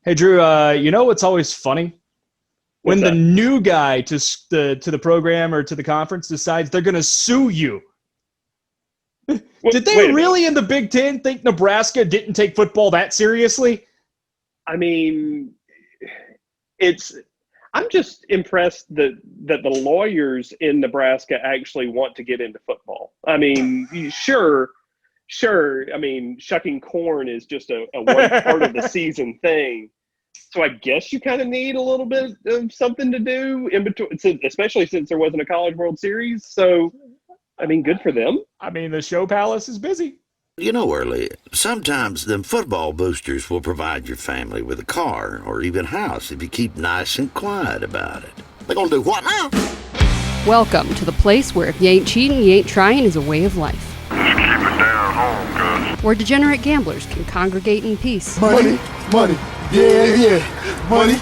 Hey, Drew, you know what's always funny? What's When the that? new guy to the program or to the conference decides they're going to sue you. Did they Wait a minute. really in the Big Ten think Nebraska didn't take football that seriously? I mean, it's. I'm just impressed that the lawyers in Nebraska actually want to get into football. I mean, sure. I mean, shucking corn is just a one part of the season thing. So I guess you kind of need a little bit of something to do in between, especially since there wasn't a College World Series. So, I mean, good for them. I mean, the show palace is busy. You know, Early, sometimes them football boosters will provide your family with a car or even house if you keep nice and quiet about it. They gonna do what now? Welcome to the place where if you ain't cheating, you ain't trying is a way of life. Just keep it down home, cuz. Where degenerate gamblers can congregate in peace. Money, yeah. Money,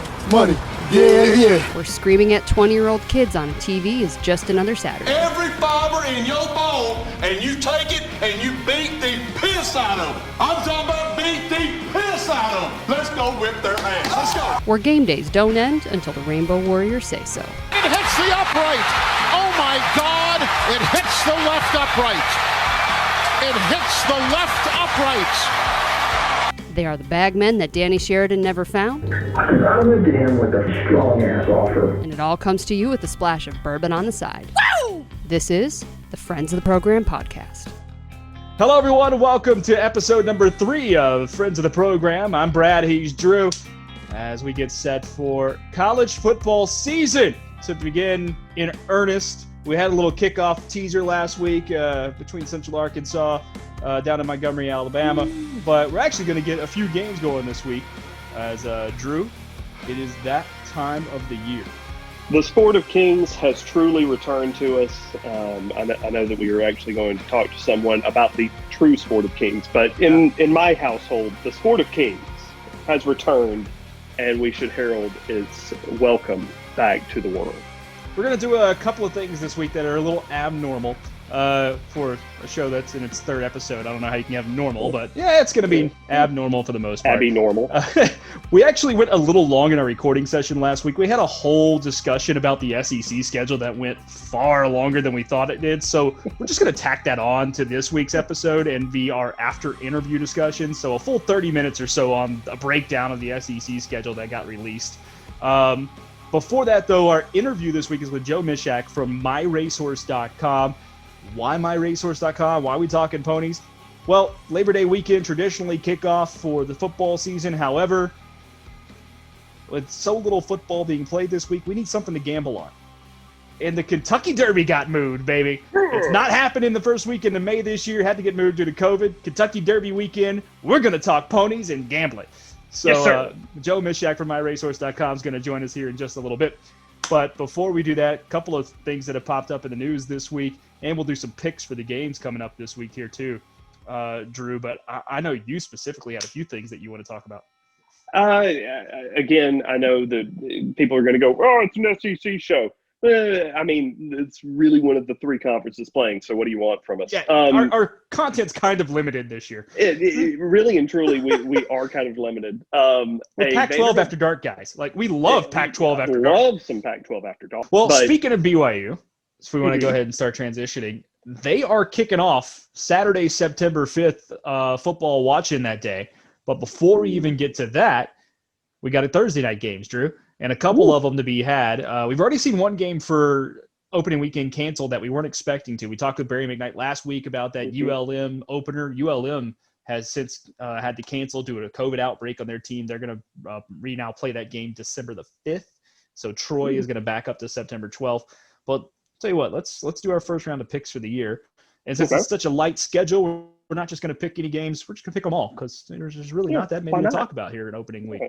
yeah. Where screaming at 20-year-old kids on a TV is just another Saturday. Every fiber in your bone, and you take it and you beat the piss out of them. I'm talking about beat the piss out of them. Let's go whip their ass. Let's go. Where game days don't end until the Rainbow Warriors say so. It hits the upright. Oh my God! It hits the left upright. It hits the left upright. They are the bagmen that Danny Sheridan never found. I went to him with a strong-ass offer. And it all comes to you with a splash of bourbon on the side. Woo! This is the Friends of the Program podcast. Hello, everyone. Welcome to episode number 3 of Friends of the Program. I'm Brad. He's Drew. As we get set for college football season to begin in earnest. We had a little kickoff teaser last week between Central Arkansas down in Montgomery, Alabama. But we're actually going to get a few games going this week. As Drew, it is that time of the year. The sport of kings has truly returned to us. I know that we were actually going to talk to someone about the true sport of kings, but in my household, the sport of kings has returned, and we should herald its welcome back to the world. We're going to do a couple of things this week that are a little abnormal for a show that's in its 3rd episode. I don't know how you can have normal, but yeah, it's going to be abnormal for the most part. Abby normal. We actually went a little long in our recording session last week. We had a whole discussion about the SEC schedule that went far longer than we thought it did. So we're just going to tack that on to this week's episode and be our after interview discussion. So a full 30 minutes or so on a breakdown of the SEC schedule that got released. Before that, though, our interview this week is with Joe Mishak from MyRacehorse.com. Why MyRacehorse.com? Why are we talking ponies? Well, Labor Day weekend traditionally kickoff for the football season. However, with so little football being played this week, we need something to gamble on. And the Kentucky Derby got moved, baby. It's not happening the first weekend of May this year. Had to get moved due to COVID. Kentucky Derby weekend. We're going to talk ponies and gambling. So Yes, Joe Mishak from MyRacehorse.com is going to join us here in just a little bit. But before we do that, a couple of things that have popped up in the news this week, and we'll do some picks for the games coming up this week here too, Drew. But I know you specifically had a few things that you want to talk about. Again, I know that people are going to go, oh, it's an SEC show. I mean, it's really one of the 3 conferences playing, so what do you want from us? Yeah, our content's kind of limited this year. It really and truly, we are kind of limited. We're Pac-12 after dark guys. Like, we love Pac-12 after dark. Love some Pac-12 after dark. Well, but speaking of BYU, if we want to go ahead and start transitioning, they are kicking off Saturday, September 5th, football watching that day. But before we even get to that, we got a Thursday night games, Drew. And a couple of them to be had. We've already seen one game for opening weekend canceled that we weren't expecting to. We talked with Barry McKnight last week about that ULM opener. ULM has since had to cancel due to a COVID outbreak on their team. They're going to now play that game December the 5th. So Troy is going to back up to September 12th. But tell you what, let's do our first round of picks for the year. And since it's such a light schedule, we're not just going to pick any games. We're just going to pick them all because there's really not that many to talk about here in opening week.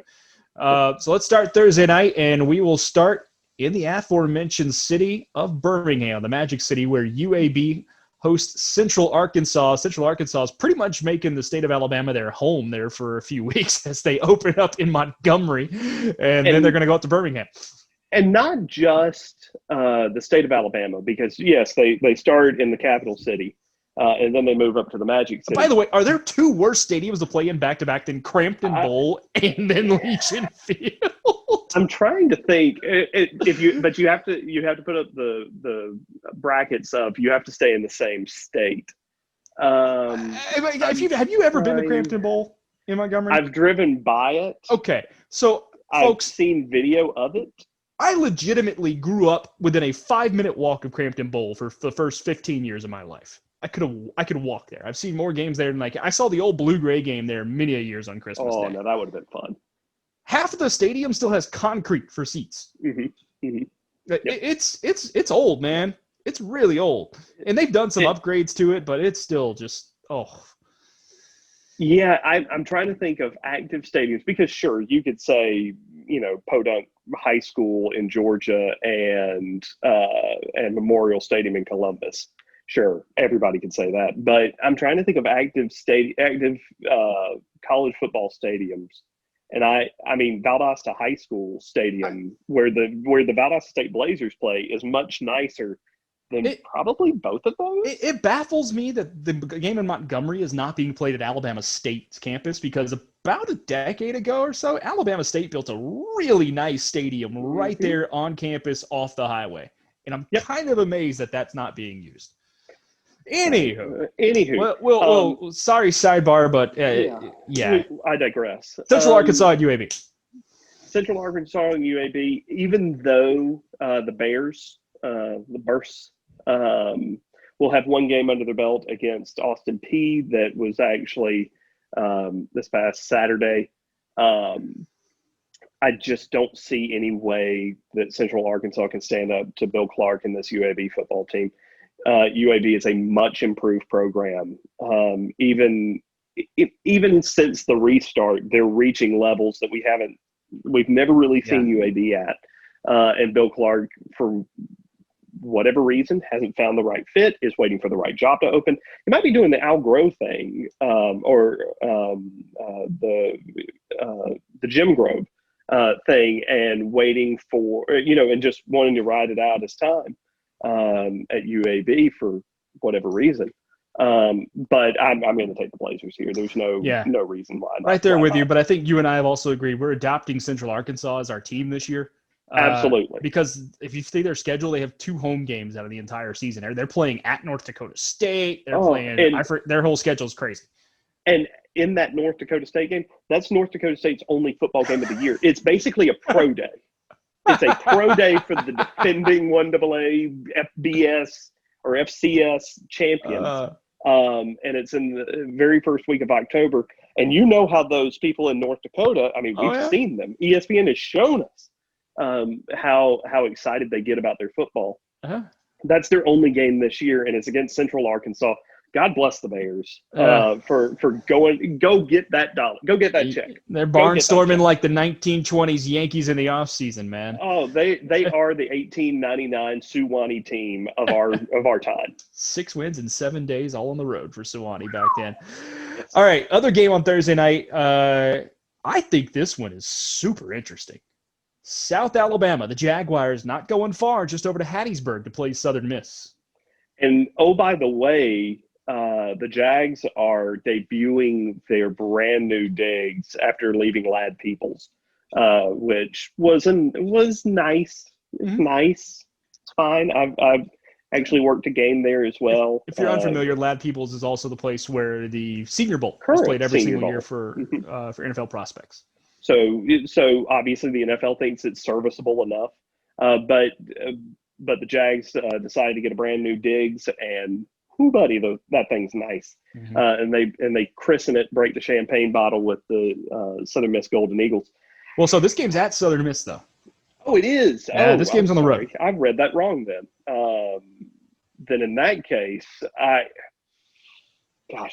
So let's start Thursday night, and we will start in the aforementioned city of Birmingham, the Magic City, where UAB hosts Central Arkansas. Central Arkansas is pretty much making the state of Alabama their home there for a few weeks as they open up in Montgomery, and then they're going to go up to Birmingham. And not just the state of Alabama, because, yes, they start in the capital city, and then they move up to the Magic City. By the way, are there two worse stadiums to play in back-to-back than Crampton Bowl and then Legion Field? I'm trying to think but you have to put up the brackets of you have to stay in the same state. Have you ever been to Crampton Bowl in Montgomery? I've driven by it. Okay, so I've seen video of it. I legitimately grew up within a 5-minute walk of Crampton Bowl for the first 15 years of my life. I could walk there. I've seen more games there than I saw the old Blue-Gray game there many a years on Christmas Day. Oh, no, that would have been fun. Half of the stadium still has concrete for seats. Mm-hmm. Mm-hmm. Yep. It's old, man. It's really old. And they've done some upgrades to it, but it's still just, Yeah, I'm trying to think of active stadiums because, sure, you could say, Podunk High School in Georgia and Memorial Stadium in Columbus. Sure, everybody can say that. But I'm trying to think of active college football stadiums. And I mean, Valdosta High School Stadium, where the Valdosta State Blazers play, is much nicer than probably both of those. It baffles me that the game in Montgomery is not being played at Alabama State's campus because about a decade ago or so, Alabama State built a really nice stadium right there on campus off the highway. And I'm kind of amazed that that's not being used. Anywho. Well, sorry, sidebar, but yeah. I digress. Central Arkansas and UAB. Central Arkansas and UAB, even though the Bears, the Bursts, will have one game under their belt against Austin Peay that was actually this past Saturday. I just don't see any way that Central Arkansas can stand up to Bill Clark and this UAB football team. UAB is a much improved program. Even since the restart, they're reaching levels that we've never really seen UAB at. And Bill Clark, for whatever reason, hasn't found the right fit, is waiting for the right job to open. He might be doing the Al Groh thing, or the Jim Grove thing, and waiting for, and just wanting to ride it out as time at UAB for whatever reason. But I'm going to take the Blazers here. There's no reason why not. Right there with you, but I think you and I have also agreed we're adopting Central Arkansas as our team this year. Absolutely. Because if you see their schedule, they have 2 home games out of the entire season. They're playing at North Dakota State. They're playing their whole schedule is crazy. And in that North Dakota State game, that's North Dakota State's only football game of the year. It's basically a pro day. It's a pro day for the defending 1AA FBS or FCS champions. And it's in the very first week of October. And you know how those people in North Dakota, I mean, we've seen them. ESPN has shown us how excited they get about their football. That's their only game this year, and it's against Central Arkansas. God bless the Bears for go get that dollar, go get that check. They're barnstorming like the 1920s Yankees in the offseason, man. Oh, they are the 1899 Suwannee team of our time. 6 wins in 7 days, all on the road for Suwannee back then. All right, other game on Thursday night. I think this one is super interesting. South Alabama, the Jaguars not going far, just over to Hattiesburg to play Southern Miss. And oh, by the way, the Jags are debuting their brand new digs after leaving Lad Peoples, which was nice. It's nice. It's fine. I've actually worked a game there as well. If you're unfamiliar, Lad Peoples is also the place where the Senior Bowl is played every single year for NFL prospects. So obviously the NFL thinks it's serviceable enough, but the Jags decided to get a brand new digs, and buddy, that thing's nice. And they christen it, break the champagne bottle with the Southern Miss Golden Eagles. Well, so this game's at Southern Miss, though. Oh, it is. Yeah, this game's on the road. I've read that wrong then. Then in that case, I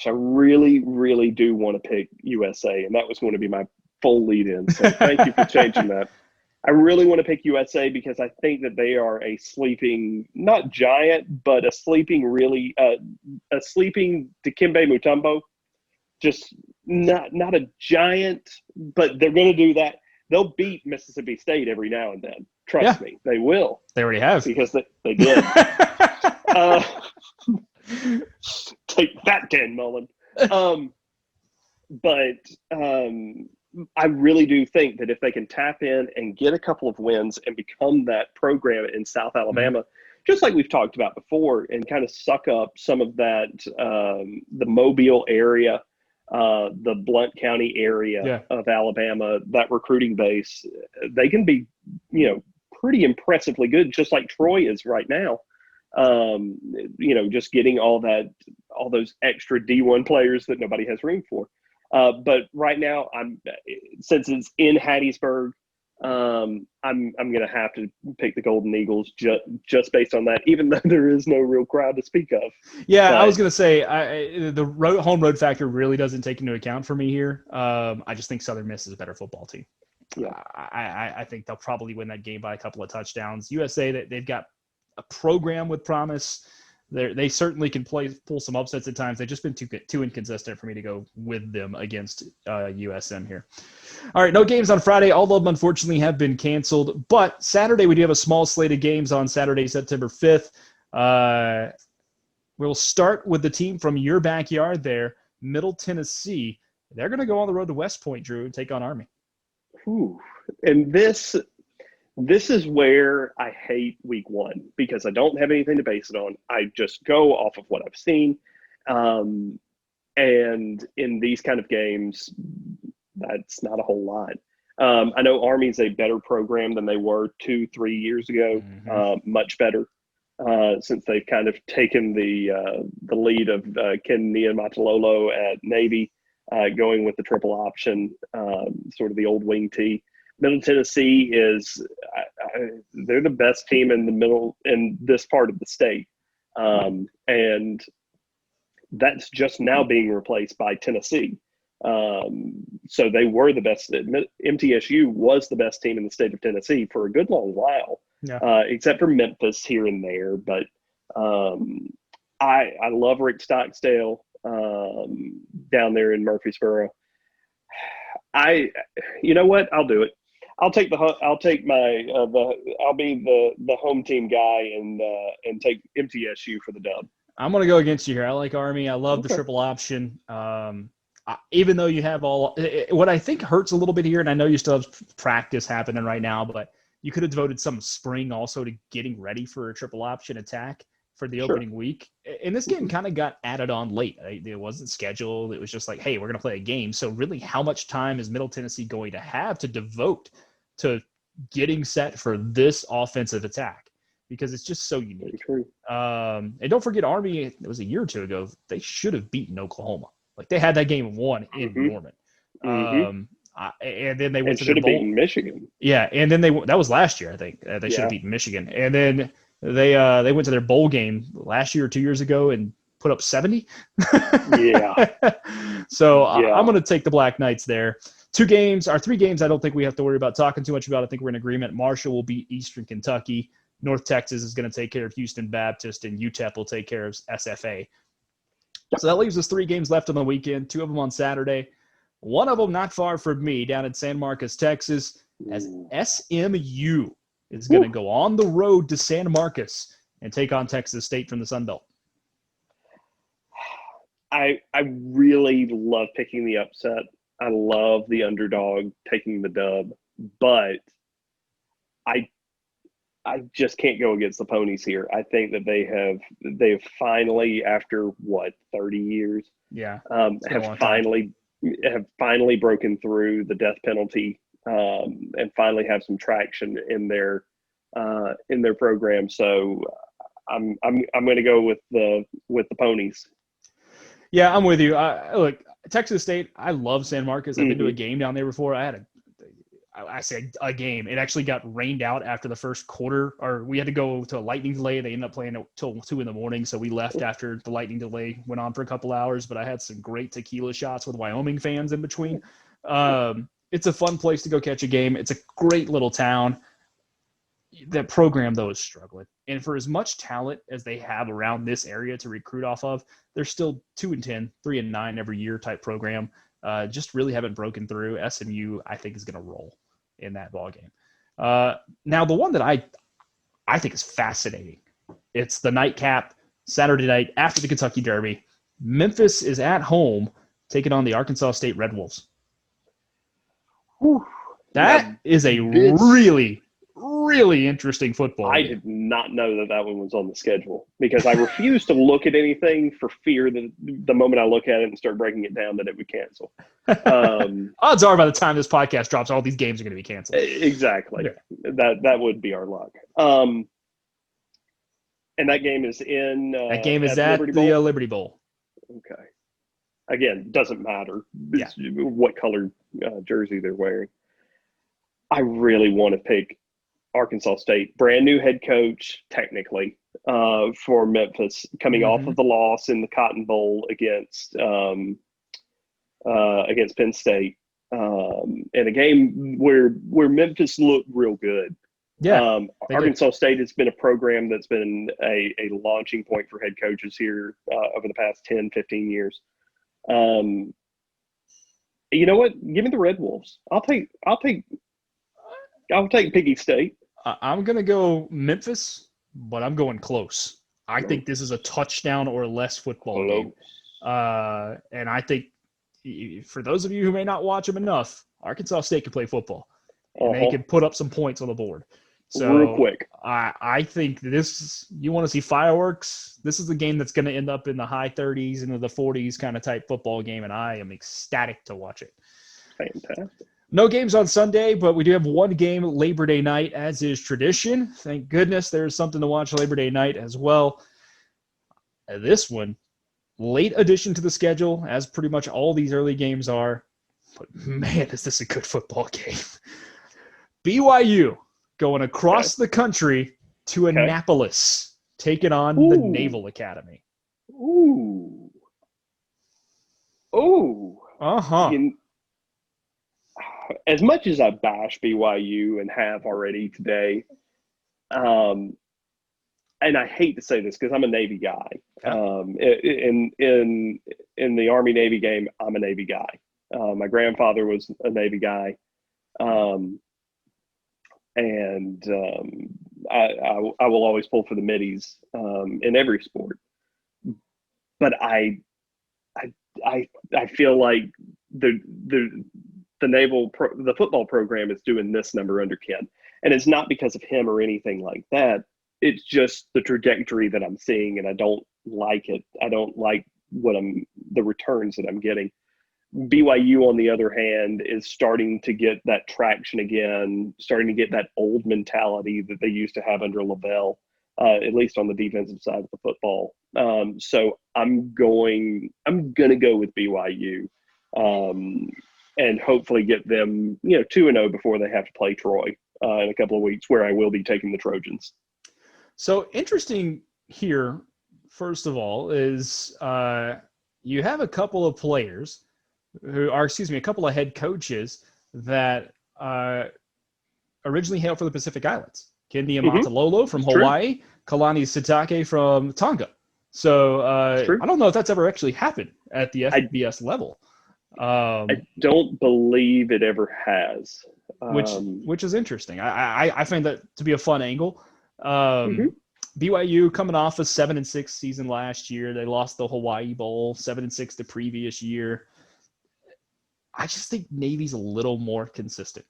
really, really do want to pick USA, and that was going to be my full lead-in. So thank you for changing that. I really want to pick USA because I think that they are a sleeping, not giant, but a sleeping Dikembe Mutombo. Just not a giant, but they're going to do that. They'll beat Mississippi State every now and then. Trust me, they will. They already have. Because they did. Take that, Dan Mullen. But I really do think that if they can tap in and get a couple of wins and become that program in South Alabama, just like we've talked about before, and kind of suck up some of that, the Mobile area, the Blount County area of Alabama, that recruiting base, they can be, pretty impressively good, just like Troy is right now. Just getting all those extra D1 players that nobody has room for. But right now, since it's in Hattiesburg, I'm going to have to pick the Golden Eagles just based on that, even though there is no real crowd to speak of. Yeah, I was going to say the home road factor really doesn't take into account for me here. I just think Southern Miss is a better football team. Yeah, I think they'll probably win that game by a couple of touchdowns. USA, they've got a program with promise. They certainly can pull some upsets at times. They've just been too inconsistent for me to go with them against USM here. All right, no games on Friday. All of them, unfortunately, have been canceled. But Saturday, we do have a small slate of games on Saturday, September 5th. We'll start with the team from your backyard there, Middle Tennessee. They're going to go on the road to West Point, Drew, and take on Army. Ooh. And this is where I hate week one, because I don't have anything to base it on. I just go off of what I've seen. And in these kind of games, that's not a whole lot. I know Army's a better program than they were 2-3 years ago, much better, since they've kind of taken the lead of Ken Niumatalolo at Navy, going with the triple option, sort of the old wing tee. Middle Tennessee is they're the best team in this part of the state, and that's just now being replaced by Tennessee. So they were the best. MTSU was the best team in the state of Tennessee for a good long while, except for Memphis here and there. But I love Rick Stocksdale down there in Murfreesboro. You know what? I'll do it. I'll be the home team guy and take MTSU for the dub. I'm going to go against you here. I like Army. I love the triple option. Even though you have what I think hurts a little bit here, and I know you still have practice happening right now, but you could have devoted some spring also to getting ready for a triple option attack for the opening week. And this game kind of got added on late. It wasn't scheduled. It was just like, hey, we're going to play a game. So really, how much time is Middle Tennessee going to have to devote to getting set for this offensive attack? Because it's just so unique. And don't forget, Army, it was a year or two ago, they should have beaten Oklahoma. Like, they had that game won in Norman. And then they went to should their have beaten Michigan. Yeah, and then that was last year, I think. They should have beaten Michigan. And then they went to their bowl game last year or 2 years ago and put up 70. So I'm going to take the Black Knights there. 3 games I don't think we have to worry about talking too much about. I think we're in agreement. Marshall will beat Eastern Kentucky. North Texas is going to take care of Houston Baptist, and UTEP will take care of SFA. So that leaves us 3 games left on the weekend, 2 of them on Saturday. One of them not far from me, down in San Marcos, Texas, as SMU is going to go on the road to San Marcos and take on Texas State from the Sun Belt. I really love picking the upset. I love the underdog taking the dub, but I just can't go against the Ponies here. I think that they've finally, after 30 years, have finally broken through the death penalty, and finally have some traction in their program. So I'm going to go with the Ponies. Yeah, I'm with you. Look, Texas State, I love San Marcos. I've been to a game down there before. I say a game. It actually got rained out after the first quarter, or we had to go to a lightning delay. They ended up playing till 2 a.m, so we left after the lightning delay went on for a couple hours. But I had some great tequila shots with Wyoming fans in between. It's a fun place to go catch a game. It's a great little town. That program, though, is struggling. And for as much talent as they have around this area to recruit off of, they're still 2-10, 3-9 every year type program. Just really haven't broken through. SMU, I think, is going to roll in that ballgame. Now, the one that I think is fascinating, it's the nightcap Saturday night after the Kentucky Derby. Memphis is at home taking on the Arkansas State Red Wolves. Whew. That is a really, really interesting football I game. did not know that one was on the schedule because I refuse to look at anything for fear that the moment I look at it and start breaking it down that it would cancel. Odds are by the time this podcast drops, all these games are going to be canceled. Exactly. Yeah. That would be our luck. And that game is in That game is at Liberty the Bowl? Liberty Bowl. Okay. Again, doesn't matter Yeah. what color jersey they're wearing. I really want to pick Arkansas State, brand new head coach, technically, for Memphis, coming off of the loss in the Cotton Bowl against Penn State, in a game where Memphis looked real good. Yeah, Arkansas State has been a program that's been a launching point for head coaches here over the past 10, 15 years. You know what? Give me the Red Wolves. I'll take Piggy State. I'm going to go Memphis, but I'm going close. I think this is a touchdown or less football game. And I think for those of you who may not watch them enough, Arkansas State can play football. And they can put up some points on the board. So real quick. I think you want to see fireworks. This is the game that's going to end up in the high 30s into the 40s kind of type football game, and I am ecstatic to watch it. Fantastic. No games on Sunday, but we do have one game Labor Day night, as is tradition. Thank goodness there's something to watch Labor Day night as well. This one, late addition to the schedule, as pretty much all these early games are. But man, is this a good football game. BYU going across the country to Annapolis, taking on the Naval Academy. Ooh. Uh-huh. As much as I bash BYU and have already today, and I hate to say this because I'm a Navy guy. In the Army Navy game, I'm a Navy guy. My grandfather was a Navy guy, and I will always pull for the middies in every sport. But I feel like the football program is doing this number under Ken, and it's not because of him or anything like that. It's just the trajectory that I'm seeing, and I don't like it. I don't like the returns that I'm getting. BYU, on the other hand, is starting to get that traction again, starting to get that old mentality that they used to have under Lavelle, at least on the defensive side of the football. So I'm going to go with BYU, and hopefully get them, 2-0 before they have to play Troy in a couple of weeks, where I will be taking the Trojans. So interesting here, first of all, is you have a couple of players a couple of head coaches that originally hailed from the Pacific Islands. Kendi Amatalolo from Hawaii, Kalani Sitake from Tonga. So I don't know if that's ever actually happened at the FBS level. I don't believe it ever has. Which is interesting. I find that to be a fun angle. BYU coming off a 7-6 season last year. They lost the Hawaii Bowl, 7-6 the previous year. I just think Navy's a little more consistent.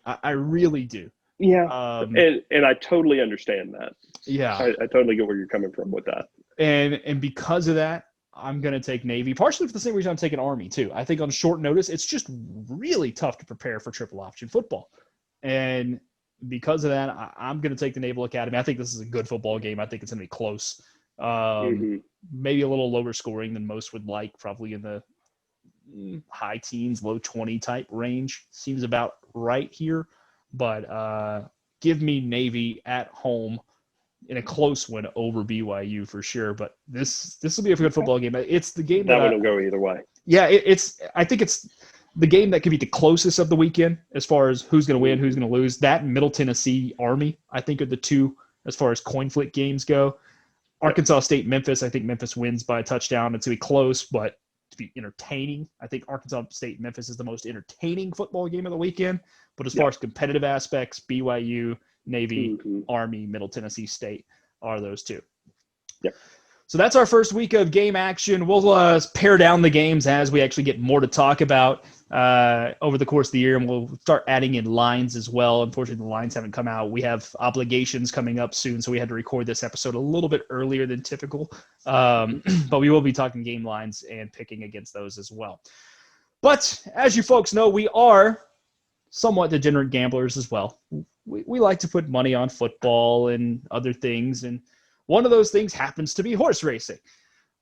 I really do. Yeah, and I totally understand that. Yeah. I totally get where you're coming from with that. And because of that, I'm going to take Navy, partially for the same reason I'm taking Army, too. I think on short notice, it's just really tough to prepare for triple option football. And because of that, I'm going to take the Naval Academy. I think this is a good football game. I think it's going to be close. Maybe a little lower scoring than most would like, probably in the high teens, low 20 type range. Seems about right here. But give me Navy at home in a close one over BYU for sure. But this will be a good football game. It's the game that one will go either way. Yeah, I think it's the game that could be the closest of the weekend as far as who's going to win, who's going to lose. That and Middle Tennessee Army, I think, are the two as far as coin flip games go. Arkansas State, Memphis, I think Memphis wins by a touchdown. It's going to be close, but to be entertaining. I think Arkansas State, Memphis is the most entertaining football game of the weekend. But as far as competitive aspects, BYU, Navy, Army, Middle Tennessee State are those two. Yep. So that's our first week of game action. We'll pare down the games as we actually get more to talk about over the course of the year, and we'll start adding in lines as well. Unfortunately, the lines haven't come out. We have obligations coming up soon, so we had to record this episode a little bit earlier than typical. But we will be talking game lines and picking against those as well. But as you folks know, we are somewhat degenerate gamblers as well. We like to put money on football and other things, and one of those things happens to be horse racing.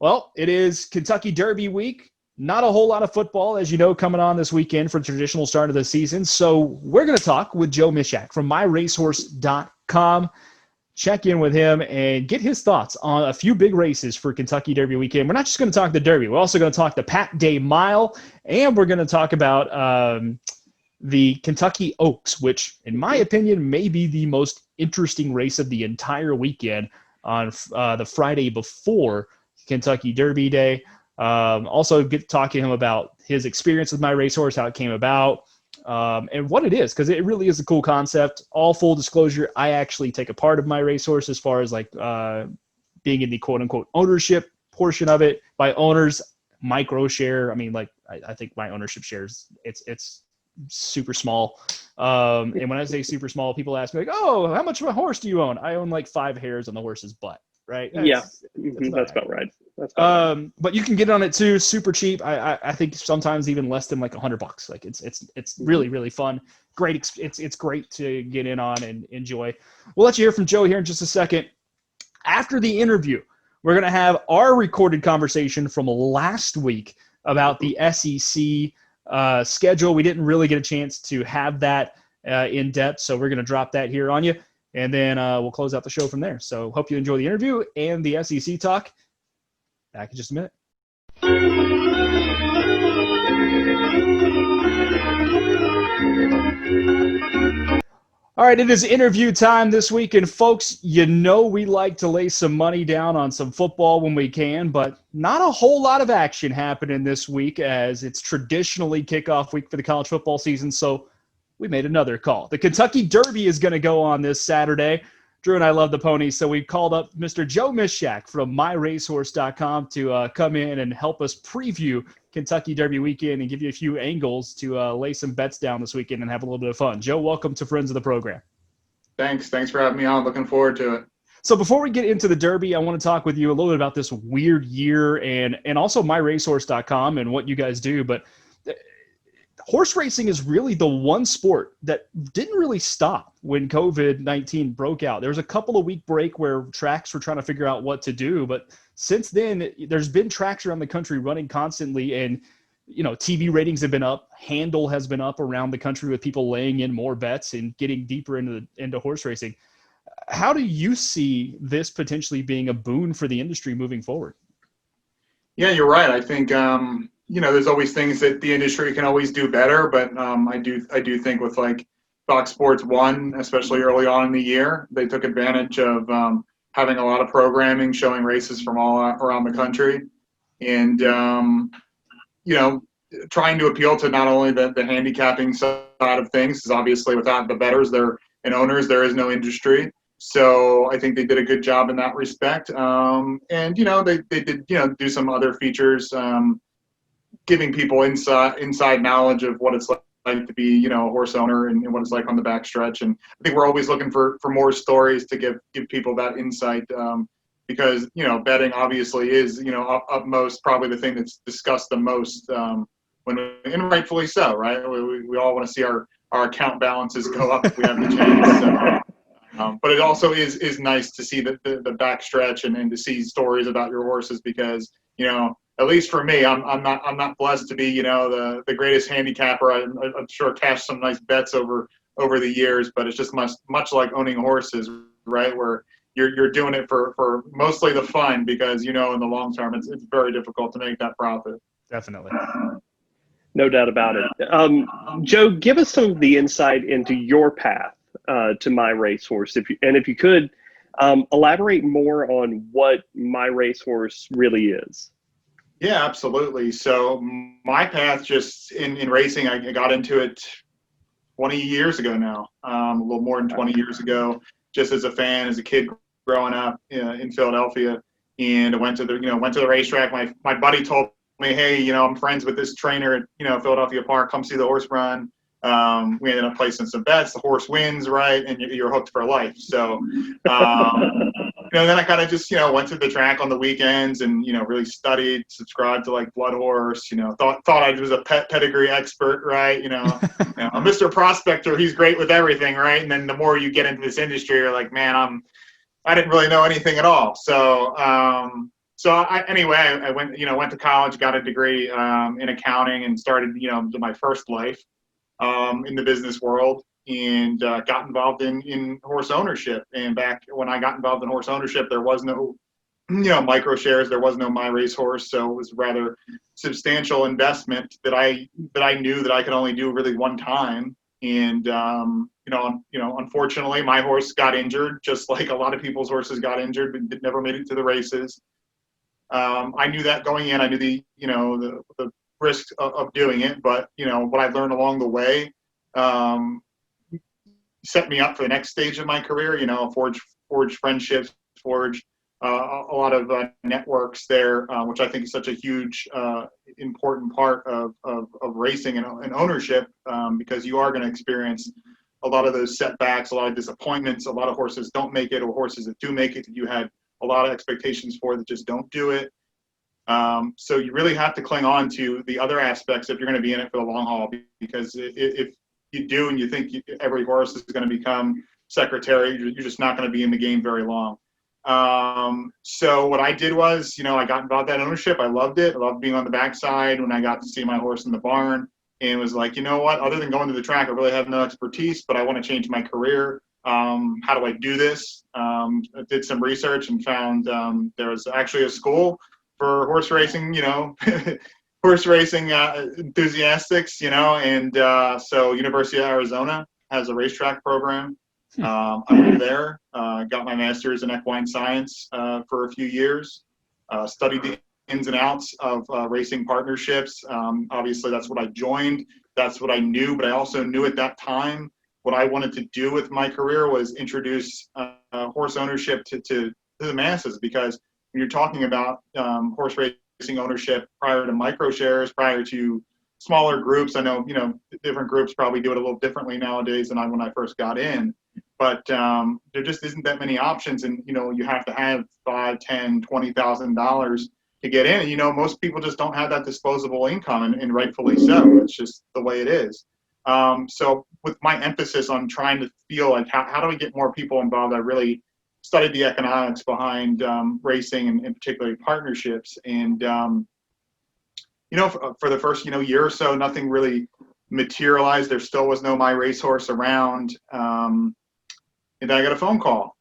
Well, it is Kentucky Derby week. Not a whole lot of football, as you know, coming on this weekend for the traditional start of the season. So we're going to talk with Joe Mishak from myracehorse.com, check in with him and get his thoughts on a few big races for Kentucky Derby weekend. We're not just going to talk the Derby. We're also going to talk the Pat Day Mile, and we're going to talk about the Kentucky Oaks, which, in my opinion, may be the most interesting race of the entire weekend on the Friday before Kentucky Derby Day. Also get to talk to him about his experience with My Racehorse, how it came about, and what it is, because it really is a cool concept. All full disclosure, I actually take a part of My Racehorse as far as like being in the quote-unquote ownership portion of it. By owners, micro share, I mean, like I think my ownership shares, it's super small. And when I say super small, people ask me like, oh, how much of a horse do you own? I own like 5 hairs on the horse's butt, right? That's about right. That's about right. But you can get on it too, super cheap. I think sometimes even less than like $100. Like it's really, really fun. Great. It's great to get in on and enjoy. We'll let you hear from Joe here in just a second. After the interview, we're going to have our recorded conversation from last week about the SEC schedule. We didn't really get a chance to have that in depth, so we're going to drop that here on you, and then we'll close out the show from there. So hope you enjoy the interview and the SEC talk. Back in just a minute. All right, it is interview time this week, and folks, you know we like to lay some money down on some football when we can, but not a whole lot of action happening this week as it's traditionally kickoff week for the college football season, so we made another call. The Kentucky Derby is going to go on this Saturday. Drew and I love the ponies, so we called up Mr. Joe Mishak from myracehorse.com to come in and help us preview Kentucky Derby weekend and give you a few angles to lay some bets down this weekend and have a little bit of fun. Joe, welcome to Friends of the Program. Thanks for having me on. Looking forward to it. So before we get into the Derby, I want to talk with you a little bit about this weird year and also myracehorse.com and what you guys do. But horse racing is really the one sport that didn't really stop when COVID-19 broke out. There was a couple of week break where tracks were trying to figure out what to do, but since then there's been tracks around the country running constantly, and you know, TV ratings have been up, handle has been up around the country with people laying in more bets and getting deeper into horse racing. How do you see this potentially being a boon for the industry moving forward? Yeah, you're right. I think you know, there's always things that the industry can always do better, but I do think with like Fox Sports 1, especially early on in the year, they took advantage of having a lot of programming showing races from all around the country, and you know, trying to appeal to not only the handicapping side of things, because obviously without the bettors and owners, there is no industry. So I think they did a good job in that respect. And you know, they did, you know, do some other features, giving people inside knowledge of what it's like to be, you know, a horse owner and what it's like on the backstretch. And I think we're always looking for more stories to give people that insight, because, you know, betting obviously is, you know, upmost, probably the thing that's discussed the most, and rightfully so, right? We all want to see our account balances go up if we have the chance. So, but it also is nice to see the backstretch and to see stories about your horses, because, you know, at least for me, I'm not blessed to be, you know, the greatest handicapper. I'm sure cashed some nice bets over the years, but it's just much like owning horses, right? Where you're doing it for mostly the fun, because, you know, in the long term, it's very difficult to make that profit. Definitely. No doubt about it. Joe, give us some of the insight into your path to My Racehorse, if you could elaborate more on what My Racehorse really is. Yeah, absolutely. So my path just in racing, I got into it 20 years ago now, a little more than 20 years ago, just as a fan, as a kid growing up in Philadelphia. and I went to the racetrack. My buddy told me, hey, I'm friends with this trainer at Philadelphia Park. Come see the horse run. We ended up placing some bets. The horse wins, right, and you're hooked for life. So, then I kind of just went to the track on the weekends and really studied, subscribed to like Blood Horse. Thought I was a pedigree expert, right? A Mr. Prospector, he's great with everything, right? And then the more you get into this industry, you're like, man, I didn't really know anything at all. So, I went to college, got a degree in accounting, and started my first life in the business world, and got involved in horse ownership. And back when I got involved in horse ownership, there was no micro shares, there was no My Racehorse, so it was rather substantial investment that I knew that I could only do really one time. And unfortunately, my horse got injured, just like a lot of people's horses got injured, but never made it to the races. I knew that going in. I knew the risk of doing it, but what I learned along the way set me up for the next stage of my career. Forge friendships, forge a lot of networks there, which I think is such a huge important part of racing and ownership, because you are going to experience a lot of those setbacks, a lot of disappointments. A lot of horses don't make it, or horses that do make it that you had a lot of expectations for that just don't do it. So you really have to cling on to the other aspects if you're going to be in it for the long haul, because if you do and you think every horse is going to become secretary, you're just not going to be in the game very long. So what I did was, I got involved in that ownership. I loved it. I loved being on the backside when I got to see my horse in the barn, and was like, what, other than going to the track, I really have no expertise, but I want to change my career. How do I do this? I did some research and found there was actually a school for horse racing, horse racing enthusiasts, and so University of Arizona has a racetrack program. I went there, got my master's in equine science for a few years, studied the ins and outs of racing partnerships. Obviously, that's what I joined. That's what I knew, but I also knew at that time what I wanted to do with my career was introduce horse ownership to the masses, because when you're talking about horse racing ownership prior to micro shares, prior to smaller groups, I know, different groups probably do it a little differently nowadays than when I first got in, but there just isn't that many options. And, you have to have $5,000, $10,000, $20,000 to get in. And, most people just don't have that disposable income, and rightfully so. It's just the way it is. So with my emphasis on trying to feel like how do we get more people involved, I really studied the economics behind racing and particularly partnerships. And, for the first, year or so, nothing really materialized. There still was no My Racehorse around. And then I got a phone call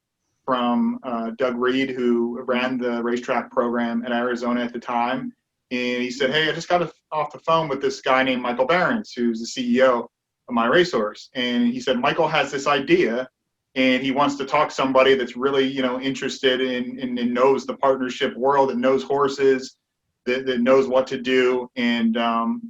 from Doug Reed, who ran the racetrack program at Arizona at the time. And he said, hey, I just got off the phone with this guy named Michael Behrens, who's the CEO of My Racehorse. And he said, Michael has this idea, and he wants to talk to somebody that's really, interested in knows the partnership world, and knows horses, that knows what to do. And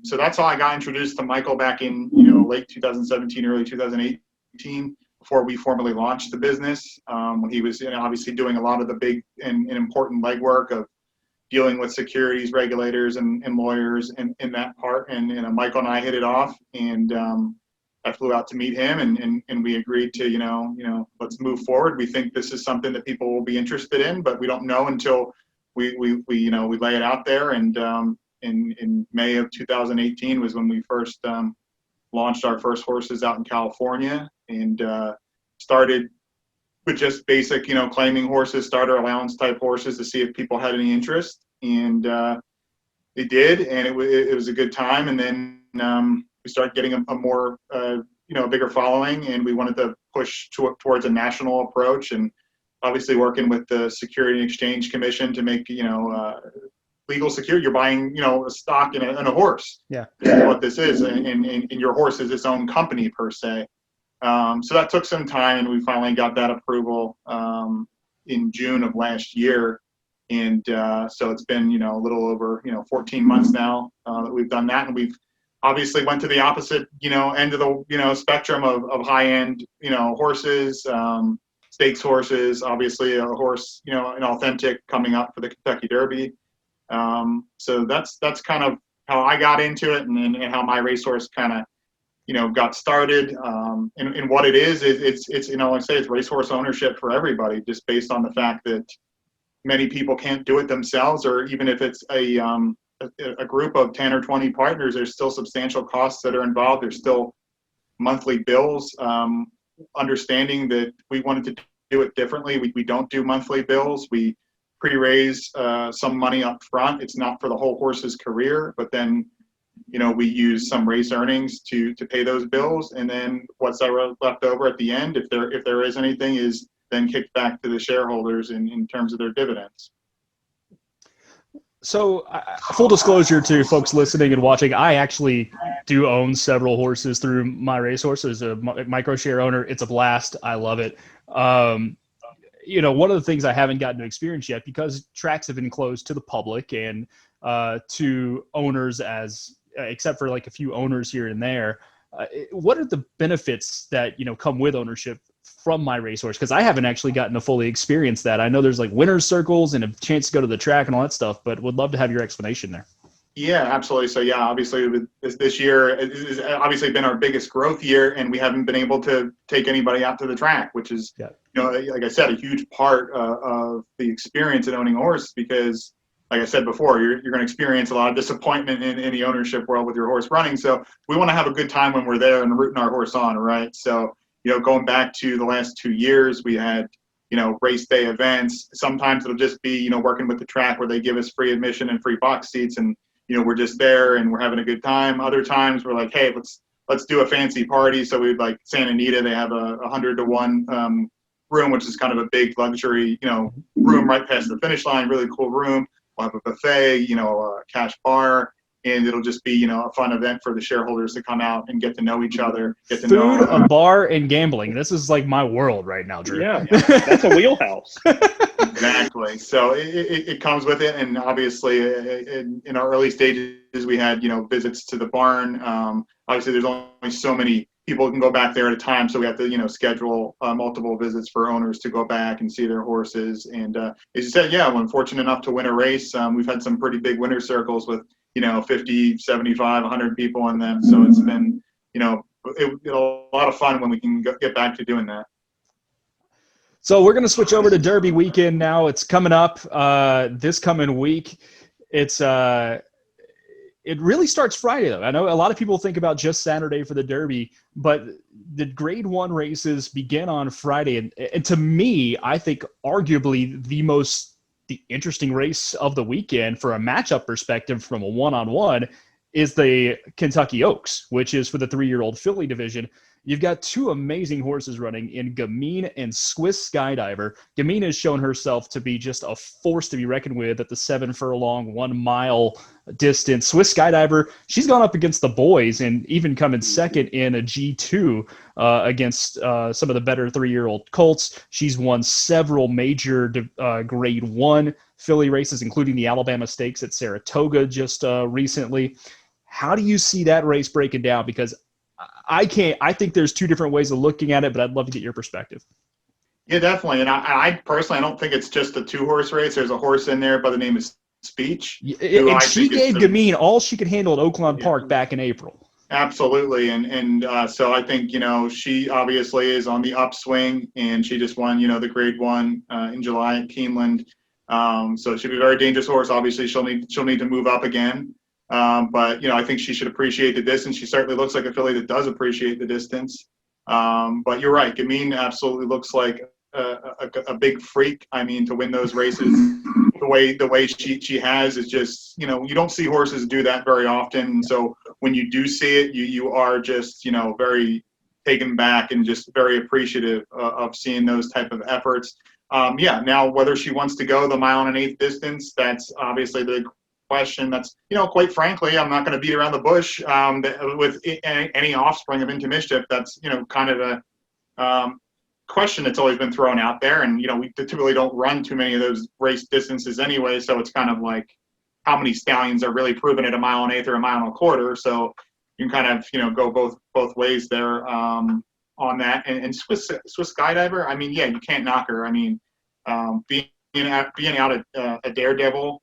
so that's how I got introduced to Michael back in, late 2017, early 2018, before we formally launched the business. When he was obviously doing a lot of the big and important legwork of dealing with securities regulators and lawyers in that part. And Michael and I hit it off, and I flew out to meet him, and we agreed to, let's move forward. We think this is something that people will be interested in, but we don't know until we lay it out there. And in May of 2018 was when we first launched our first horses out in California, and started with just basic, claiming horses, starter allowance type horses, to see if people had any interest. And they did, and it was a good time. And then we started getting a more, bigger following, and we wanted to push towards a national approach, and obviously working with the Security and Exchange Commission to make, legal security. You're buying, a stock in a horse. Yeah. This is what this is. And your horse is its own company per se. So that took some time, and we finally got that approval in June of last year. And so it's been, a little over, 14 months now that we've done that. And we've obviously went to the opposite, end of the, spectrum of high-end, horses, stakes horses, obviously a horse, an authentic coming up for the Kentucky Derby. So that's kind of how I got into it, and how my racehorse kind of, got started. And what it is it's like I say, it's racehorse ownership for everybody, just based on the fact that many people can't do it themselves, or even if it's a group of 10 or 20 partners, there's still substantial costs that are involved. There's still monthly bills. Understanding that we wanted to do it differently. We don't do monthly bills. We pre-raise some money up front. It's not for the whole horse's career, but then we use some race earnings to pay those bills, and then what's left over at the end, if there is anything, is then kicked back to the shareholders in terms of their dividends. So, full disclosure to folks listening and watching, I actually do own several horses through my racehorse as a micro share owner. It's a blast. I love it. One of the things I haven't gotten to experience yet, because tracks have been closed to the public and to owners, except for like a few owners here and there. What are the benefits that come with ownership from my racehorse? Because I haven't actually gotten to fully experience that. I know there's like winner's circles and a chance to go to the track and all that stuff, but would love to have your explanation there. Yeah, absolutely. So yeah, obviously this year has obviously been our biggest growth year, and we haven't been able to take anybody out to the track, which is, like I said, a huge part of the experience in owning a horse, because like I said before, you're going to experience a lot of disappointment in the ownership world with your horse running. So we want to have a good time when we're there and rooting our horse on, right? So, going back to the last 2 years, we had, race day events. Sometimes it'll just be, working with the track where they give us free admission and free box seats, and, we're just there and we're having a good time. Other times we're like, hey, let's do a fancy party. So we'd like Santa Anita, they have a 100-to-1 room, which is kind of a big luxury, room right past the finish line, really cool room. We'll have a buffet, a cash bar, and it'll just be, a fun event for the shareholders to come out and get to know each other. Food, a bar, and gambling. This is like my world right now, Drew. Yeah, that's a wheelhouse. Exactly. So it comes with it, and obviously in our early stages, we had, visits to the barn. Obviously, there's only so many people who can go back there at a time, so we have to, schedule multiple visits for owners to go back and see their horses. And as you said, yeah, when fortunate enough to win a race, we've had some pretty big winner circles with 50, 75, 100 people in them. So it's been, a lot of fun when we can get back to doing that. So we're going to switch over to Derby weekend now. It's coming up this coming week. It really starts Friday, though. I know a lot of people think about just Saturday for the Derby, but the Grade 1 races begin on Friday. And to me, I think arguably the interesting race of the weekend for a matchup perspective from a one-on-one is the Kentucky Oaks, which is for the 3-year-old filly division. You've got two amazing horses running in Gamine and Swiss Skydiver. Gamine has shown herself to be just a force to be reckoned with at the 7-furlong, 1 mile distance. Swiss Skydiver, she's gone up against the boys and even come in second in a G2 against some of the better 3-year-old colts. She's won several major Grade 1 filly races, including the Alabama Stakes at Saratoga just recently. How do you see that race breaking down? Because I think there's two different ways of looking at it, but I'd love to get your perspective. Yeah, definitely. And I personally, I don't think it's just a 2-horse race. There's a horse in there by the name of Speech. And she gave Gamine all she could handle at Oakland Park back in April. Absolutely. And so I think, she obviously is on the upswing, and she just won, the Grade 1 in July at Keeneland. So she'll be a very dangerous horse. Obviously, she'll need to move up again. But, I think she should appreciate the distance. She certainly looks like a filly that does appreciate the distance. But you're right. Gamine absolutely looks like a big freak. I mean, to win those races the way she has is just, you don't see horses do that very often. So when you do see it, you are just, very taken back and just very appreciative of seeing those type of efforts. Now whether she wants to go the 1 1/8 distance, that's obviously the question. That's, quite frankly, I'm not going to beat around the bush with any offspring of Into Mischief. That's, kind of a question that's always been thrown out there. And, we typically don't run too many of those race distances anyway. So it's kind of like how many stallions are really proven at a 1 1/8 or a 1 1/4. So you can kind of, go both ways there. on that. And Swiss Skydiver, I mean, yeah, you can't knock her. I mean, being out at a Daredevil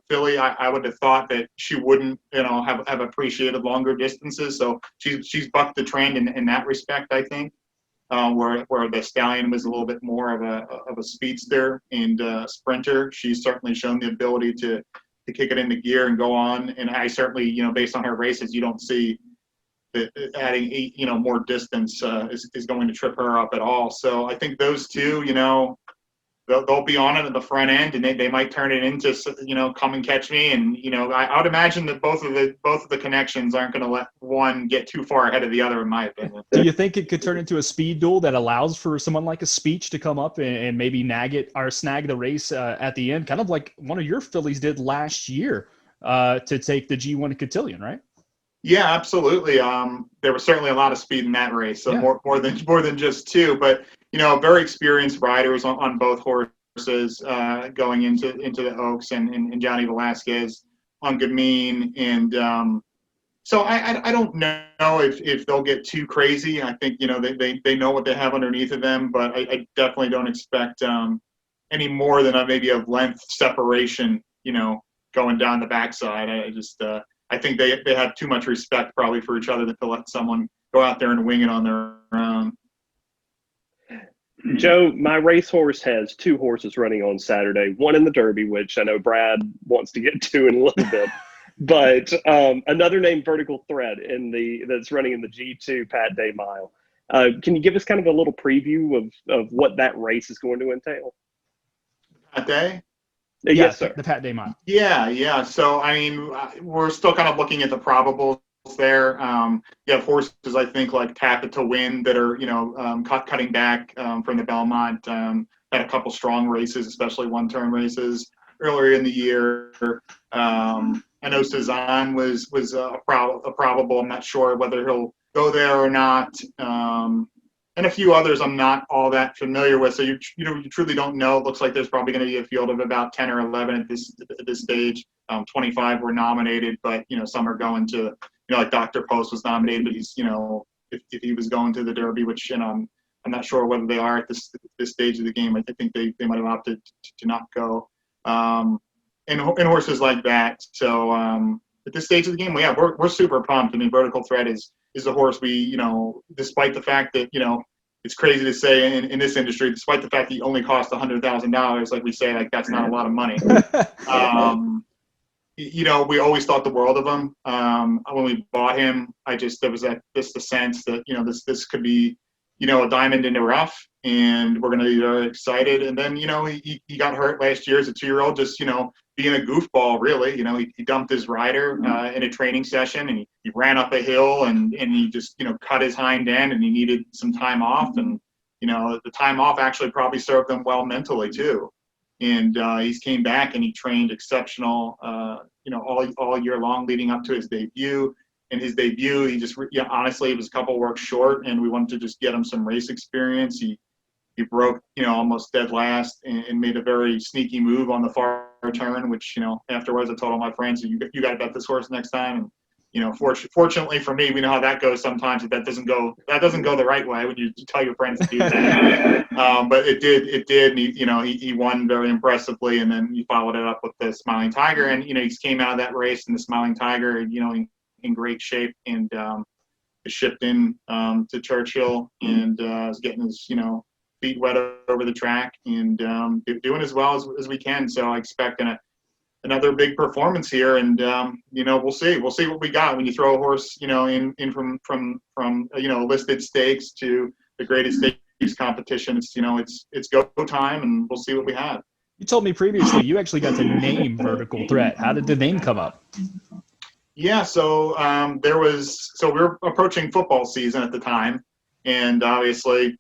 filly, I would have thought that she wouldn't, have appreciated longer distances. So she's bucked the trend in that respect, I think. Where the Stallion was a little bit more of a speedster and sprinter, she's certainly shown the ability to kick it into gear and go on. And I certainly, based on her races, you don't see that adding more distance is going to trip her up at all. So I think those two, they'll be on it at the front end, and they might turn it into, come and catch me. And, I would imagine that both of the connections aren't going to let one get too far ahead of the other, in my opinion. Do you think it could turn into a speed duel that allows for someone like a Speech to come up and maybe snag the race at the end, kind of like one of your fillies did last year to take the G1 Cotillion, right? Yeah, absolutely. There was certainly a lot of speed in that race, so yeah. more than just two. But very experienced riders on both horses going into the Oaks, and Johnny Velasquez on Gamine, and so I don't know if they'll get too crazy. I think they know what they have underneath of them, but I definitely don't expect any more than maybe a length separation. Going down the backside. I think they have too much respect probably for each other to let someone go out there and wing it on their own. Joe, my racehorse has two horses running on Saturday, one in the Derby, which I know Brad wants to get to in a little bit, but another named Vertical Threat that's running in the G2 Pat Day Mile. Can you give us kind of a little preview of what that race is going to entail? Pat Day? Yes, sir. The Pat Day Mile. Yeah. So, I mean, we're still kind of looking at the probables there. You have horses, I think, like Tap It to Win that are, cutting back from the Belmont. Had a couple strong races, especially one-turn races earlier in the year. I know Cezanne was a probable. I'm not sure whether he'll go there or not. And a few others I'm not all that familiar with. So you truly don't know. It looks like there's probably going to be a field of about 10 or 11 at this stage. 25 were nominated, but some are going to, like Dr. Post was nominated, but he's, if he was going to the Derby, which I'm not sure whether they are at this stage of the game. I think they might have opted to not go. And horses like that. So at this stage of the game, we're super pumped. I mean, Vertical Threat is a horse we, despite the fact that, it's crazy to say in this industry, despite the fact that he only cost $100,000, like we say, like that's not a lot of money. We always thought the world of him. When we bought him, there was just a sense that, this could be, a diamond in the rough, and we're going to be very excited. And then, he got hurt last year as a 2-year-old, just, being a goofball, really. He dumped his rider in a training session, and he ran up a hill, and he just, cut his hind end, and he needed some time off. And, the time off actually probably served him well mentally too. And he's came back and he trained exceptional, all year long leading up to his debut. In his debut, he just, honestly, it was a couple works short, and we wanted to just get him some race experience. He broke, almost dead last, and made a very sneaky move on the far turn, which, afterwards I told all my friends, you got to bet this horse next time. And, fortunately for me, we know how that goes sometimes. That doesn't go the right way when you tell your friends to do that. But it did. And he won very impressively, and then he followed it up with the Smiling Tiger. And, he came out of that race in the Smiling Tiger, in great shape, and shipped in to Churchill, and is getting his, feet wet over the track, and doing as well as we can. So I expect another big performance here, and we'll see what we got when you throw a horse, in from listed stakes to the greatest stakes competition. It's go time, and we'll see what we have. You told me previously you actually got to name Vertical Threat. How did the name come up? Yeah, so we were approaching football season at the time, and obviously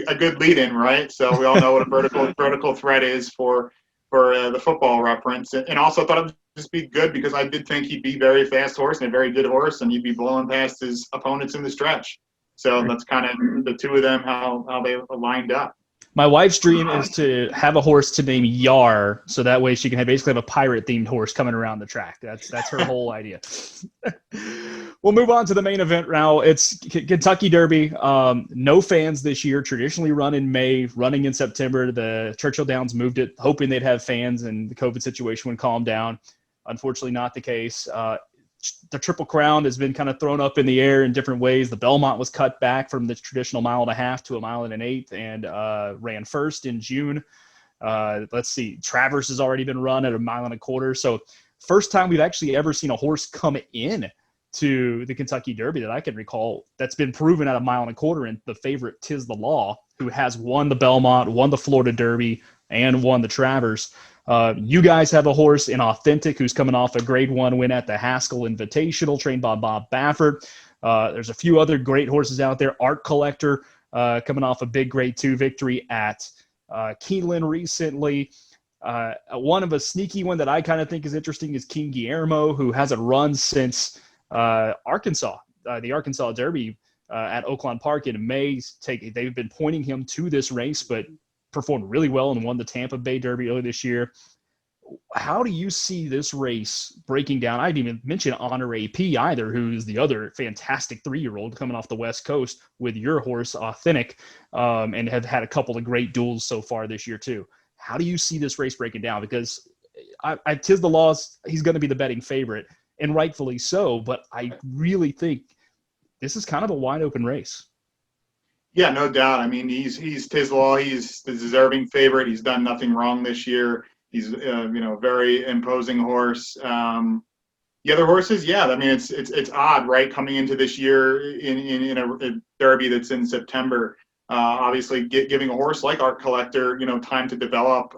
a good lead-in, right? So we all know what a vertical threat is for the football reference, and also thought it would just be good because I did think he'd be a very fast horse and a very good horse, and he'd be blowing past his opponents in the stretch. So that's kind of the two of them, how they lined up. My wife's dream is to have a horse to name Yar, so that way she can basically have a pirate-themed horse coming around the track. That's her whole idea. We'll move on to the main event now. It's Kentucky Derby. No fans this year, traditionally run in May, running in September. The Churchill Downs moved it, hoping they'd have fans and the COVID situation would calm down. Unfortunately, not the case. The Triple Crown has been kind of thrown up in the air in different ways. The Belmont was cut back from the traditional 1.5 miles to 1.125 miles and ran first in June. Let's see. Traverse has already been run at 1.25 miles. So first time we've actually ever seen a horse come in to the Kentucky Derby that I can recall that's been proven at 1.25 miles, and the favorite Tis the Law, who has won the Belmont, won the Florida Derby, and won the Traverse. You guys have a horse in Authentic who's coming off a Grade 1 win at the Haskell Invitational, trained by Bob Baffert. There's a few other great horses out there. Art Collector coming off a big Grade 2 victory at Keeneland recently. One of a sneaky one that I kind of think is interesting is King Guillermo, who hasn't run since Arkansas, the Arkansas Derby at Oaklawn Park in May. They've been pointing him to this race, but performed really well and won the Tampa Bay Derby earlier this year. How do you see this race breaking down? I didn't even mention Honor AP either, who's the other fantastic 3-year-old coming off the West Coast with your horse, Authentic, and have had a couple of great duels so far this year too. How do you see this race breaking down? Because Tis the Law's, he's going to be the betting favorite, and rightfully so, but I really think this is kind of a wide open race. Yeah, no doubt. I mean, he's Tis the Law. He's the deserving favorite. He's done nothing wrong this year. He's very imposing horse. The other horses, yeah. I mean, it's odd, right? Coming into this year in a Derby that's in September. Obviously, giving a horse like Art Collector, time to develop.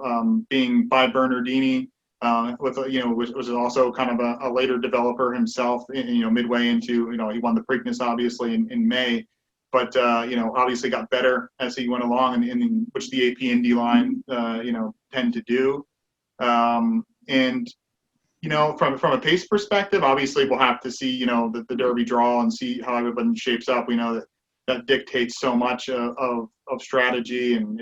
Being by Bernardini, which was also kind of a later developer himself. Midway into, he won the Preakness obviously in May. But, obviously got better as he went along, and which the AP Indy line, tend to do. From a pace perspective, obviously we'll have to see, the Derby draw and see how everyone shapes up. We know that dictates so much of strategy and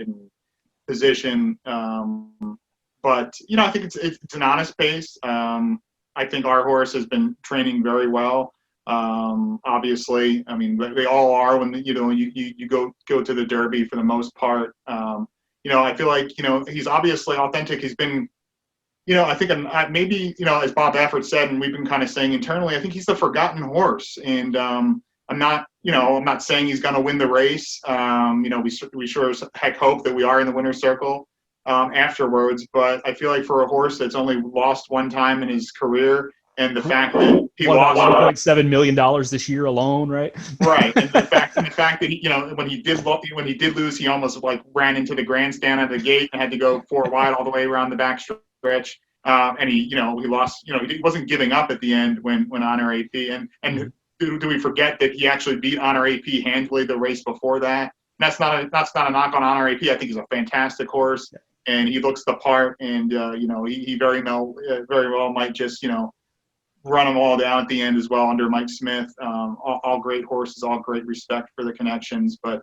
position. But, I think it's an honest pace. I think our horse has been training very well. Obviously, I mean, they all are when you go to the Derby for the most part. I feel like he's obviously Authentic. He's been, I think maybe as Bob Baffert said, and we've been kind of saying internally, I think he's the forgotten horse. And I'm not saying he's going to win the race. We sure as heck hope that we are in the winner's circle afterwards. But I feel like for a horse that's only lost one time in his career, and the fact that he lost $1.7 million this year alone, right? Right, and the fact that when he did lose, he almost ran into the grandstand at the gate and had to go 4 wide all the way around the back stretch. And he lost. He wasn't giving up at the end when Honor AP and do we forget that he actually beat Honor AP handily the race before that? And that's not a knock on Honor AP. I think he's a fantastic horse, and he looks the part. And he very well might just run them all down at the end as well under Mike Smith. All great horses, all great respect for the connections. But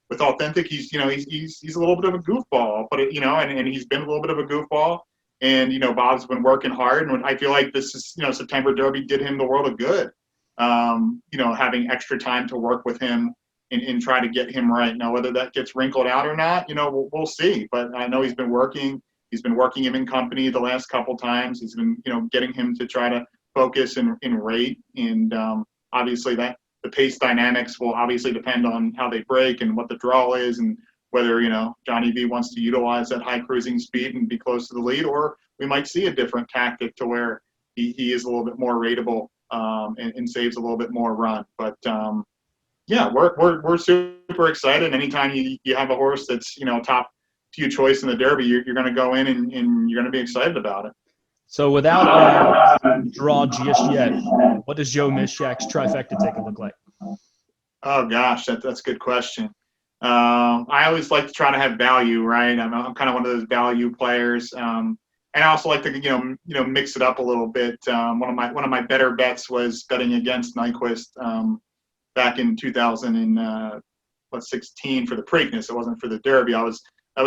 with Authentic, he's a little bit of a goofball, but and he's been a little bit of a goofball. And Bob's been working hard, and I feel like this is September Derby did him the world of good. Having extra time to work with him and try to get him right. Now whether that gets wrinkled out or not, we'll see. But I know he's been working. He's been working him in company the last couple times. He's been getting him to try to focus and rate, and obviously that the pace dynamics will obviously depend on how they break and what the draw is, and whether Johnny V wants to utilize that high cruising speed and be close to the lead, or we might see a different tactic to where he is a little bit more rateable and saves a little bit more run. But we're super excited. Anytime you have a horse that's top few choice in the Derby, you're going to go in and you're going to be excited about it. So without a draw just yet, what does Joe Mishak's trifecta ticket look like? Oh gosh, that's a good question. I always like to try to have value, right? I'm kind of one of those value players, and I also like to mix it up a little bit. One of my better bets was betting against Nyquist back in 2016 for the Preakness. It wasn't for the Derby. I was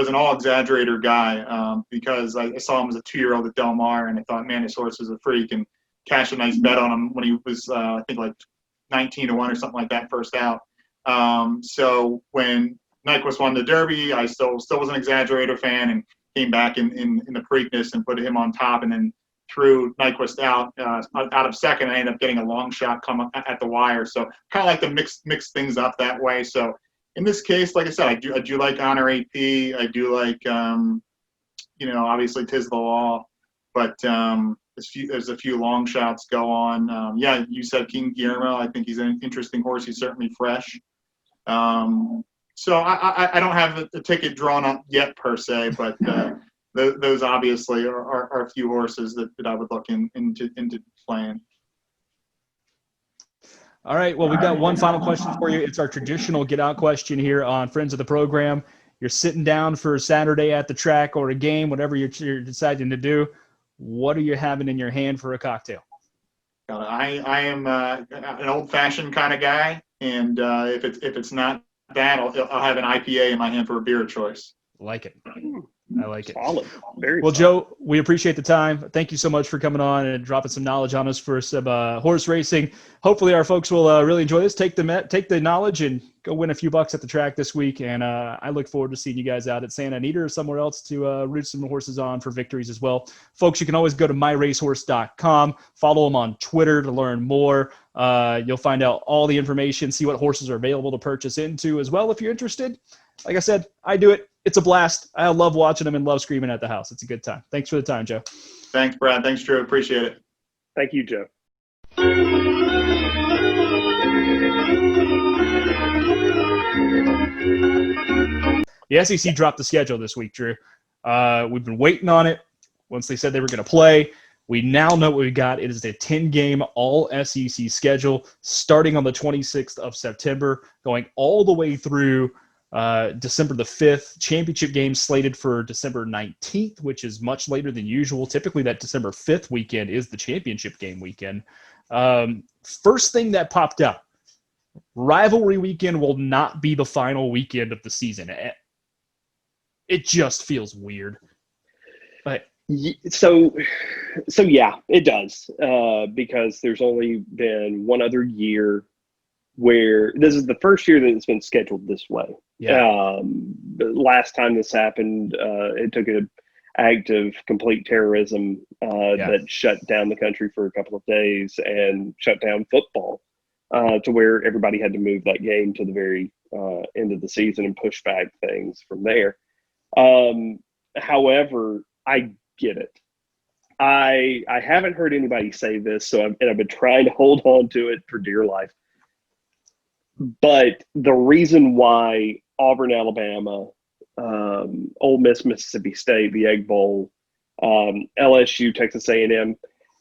an all-exaggerator guy because I saw him as a 2-year-old at Del Mar, and I thought, man, this horse is a freak, and cashed a nice bet on him when he was, I think, like 19-1 or something like that first out. So when Nyquist won the Derby, I still was an Exaggerator fan and came back in the Preakness and put him on top, and then threw Nyquist out of second. I ended up getting a long shot come up at the wire. So kind of like to mix things up that way. So in this case, like I said, I do like Honor AP. I do like obviously 'Tis the Law, but there's a few long shots go on. Yeah, you said King Guillermo. I think he's an interesting horse. He's certainly fresh. So I don't have the ticket drawn up yet per se, but those obviously are a few horses that I would look into playing. All right. Well, we've got one final question for you. It's our traditional get out question here on Friends of the Program. You're sitting down for a Saturday at the track or a game, whatever you're deciding to do. What are you having in your hand for a cocktail? I am an old-fashioned kind of guy, and if it's not that, I'll have an IPA in my hand for a beer of choice. Like it. I like it. Solid. Very well, solid. Joe, we appreciate the time. Thank you so much for coming on and dropping some knowledge on us for some horse racing. Hopefully our folks will really enjoy this. Take the knowledge and go win a few bucks at the track this week. And I look forward to seeing you guys out at Santa Anita or somewhere else to root some horses on for victories as well. Folks, you can always go to myracehorse.com. Follow them on Twitter to learn more. You'll find out all the information, see what horses are available to purchase into as well if you're interested. Like I said, I do it. It's a blast. I love watching them and love screaming at the house. It's a good time. Thanks for the time, Joe. Thanks, Brad. Thanks, Drew. Appreciate it. Thank you, Joe. The SEC dropped the schedule this week, Drew. We've been waiting on it. Once they said they were going to play, we now know what we got. It is a 10-game all-SEC schedule starting on the 26th of September, going all the way through December the 5th. Championship game slated for December 19th, which is much later than usual. Typically, that December 5th weekend is the championship game weekend. First thing that popped up, rivalry weekend will not be the final weekend of the season. It just feels weird. But So yeah, it does, because there's only been one other year where this is the first year that it's been scheduled this way. yeah, But last time this happened, it took an act of complete terrorism that shut down the country for a couple of days and shut down football to where everybody had to move that game to the very end of the season and push back things from there. However, I get it. I haven't heard anybody say this, so I've been trying to hold on to it for dear life. But the reason why Auburn, Alabama, Ole Miss, Mississippi State, the Egg Bowl, LSU, Texas A&M,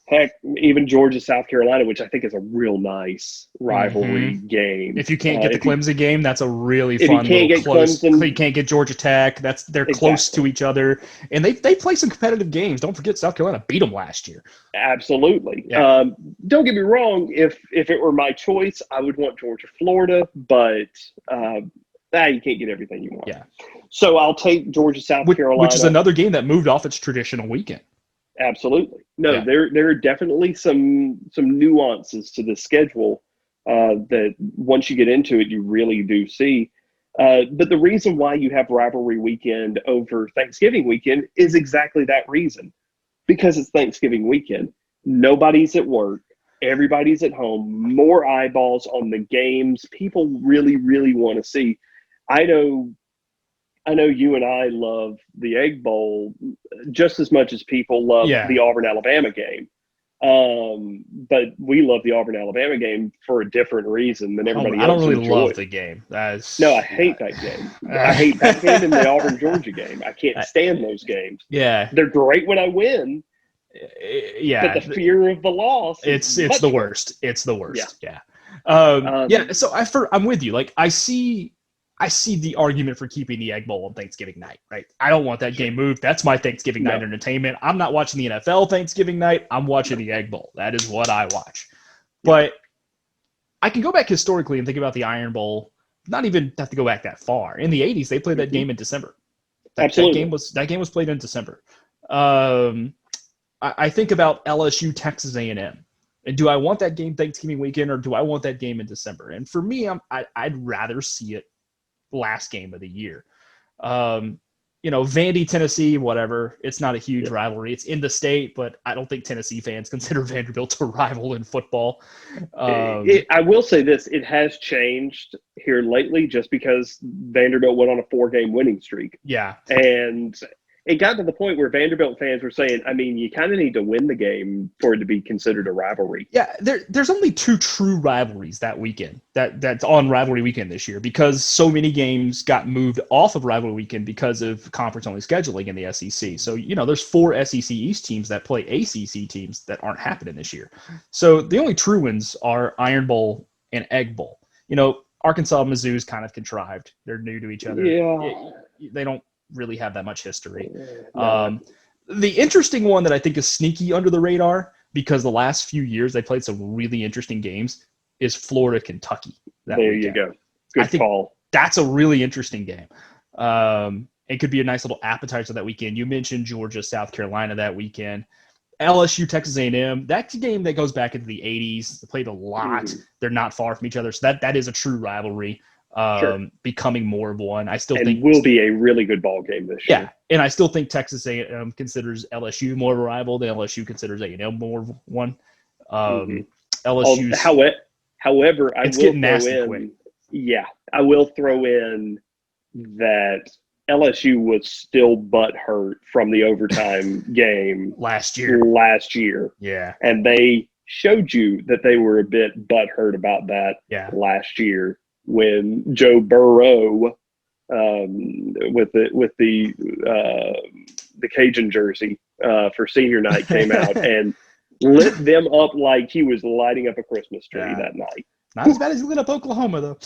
heck, even Georgia, South Carolina, which I think is a real nice rivalry game. If you can't get the Clemson game, that's a really fun you can't little get close. Clemson, you can't get Georgia Tech. They're close to each other, and they play some competitive games. Don't forget, South Carolina beat them last year. Absolutely. Yeah. Don't get me wrong. If it were my choice, I would want Georgia, Florida, but you can't get everything you want. Yeah. So I'll take Georgia, South Carolina, which is another game that moved off its traditional weekend. Absolutely. No, Yeah. there are definitely some nuances to the schedule that once you get into it, you really do see. But the reason why you have rivalry weekend over Thanksgiving weekend is exactly that reason. Because it's Thanksgiving weekend. Nobody's at work. Everybody's at home. More eyeballs on the games. People really, really want to see. I know you and I love the Egg Bowl just as much as people love the Auburn-Alabama game. But we love the Auburn-Alabama game for a different reason than everybody else. I don't really enjoys. love the game. No, I hate that game. I hate that game and the Auburn-Georgia game. I can't stand those games. Yeah. They're great when I win. Yeah. But the fear of the loss it's the worst. It's the worst. Yeah. So I'm with you. Like I see the argument for keeping the Egg Bowl on Thanksgiving night, right? I don't want that game moved. That's my Thanksgiving night entertainment. I'm not watching the NFL Thanksgiving night. I'm watching the Egg Bowl. That is what I watch. But I can go back historically and think about the Iron Bowl. Not even have to go back that far. In the 80s, they played that game in December. Absolutely. That game was played in December. I think about LSU, Texas A&M And do I want that game Thanksgiving weekend, or do I want that game in December? And for me, I'd rather see it last game of the year. Vandy, Tennessee, whatever. It's not a huge rivalry. It's in the state, but I don't think Tennessee fans consider Vanderbilt a rival in football. I will say this. It has changed here lately just because Vanderbilt went on a 4-game winning streak. Yeah. And it got to the point where Vanderbilt fans were saying, you kind of need to win the game for it to be considered a rivalry. Yeah, there's only 2 true rivalries that weekend, that's on rivalry weekend this year, because so many games got moved off of rivalry weekend because of conference-only scheduling in the SEC. So, there's 4 SEC East teams that play ACC teams that aren't happening this year. So the only true ones are Iron Bowl and Egg Bowl. Arkansas, Mizzou's kind of contrived. They're new to each other. Yeah. They don't really have that much history. The interesting one that I think is sneaky under the radar, because the last few years they played some really interesting games, is Florida, Kentucky. There you go. Good call. That's a really interesting game. It could be a nice little appetizer that weekend. You mentioned Georgia, South Carolina that weekend. LSU, Texas A&M. That's a game that goes back into the 80s. They played a lot. Mm-hmm. They're not far from each other. So that is a true rivalry. Becoming more of one. I still think will be a really good ball game this year. Yeah, and I still think Texas A&M considers LSU more of a rival than LSU considers A&M more of one. LSU. However, I it's will getting throw nasty in. quick. Yeah, I will throw in that LSU was still butthurt from the overtime game last year. Yeah, and they showed you that they were a bit butthurt about that last year, when Joe Burrow, with the Cajun jersey for senior night, came out and lit them up like he was lighting up a Christmas tree that night. Not as bad as he lit up Oklahoma, though.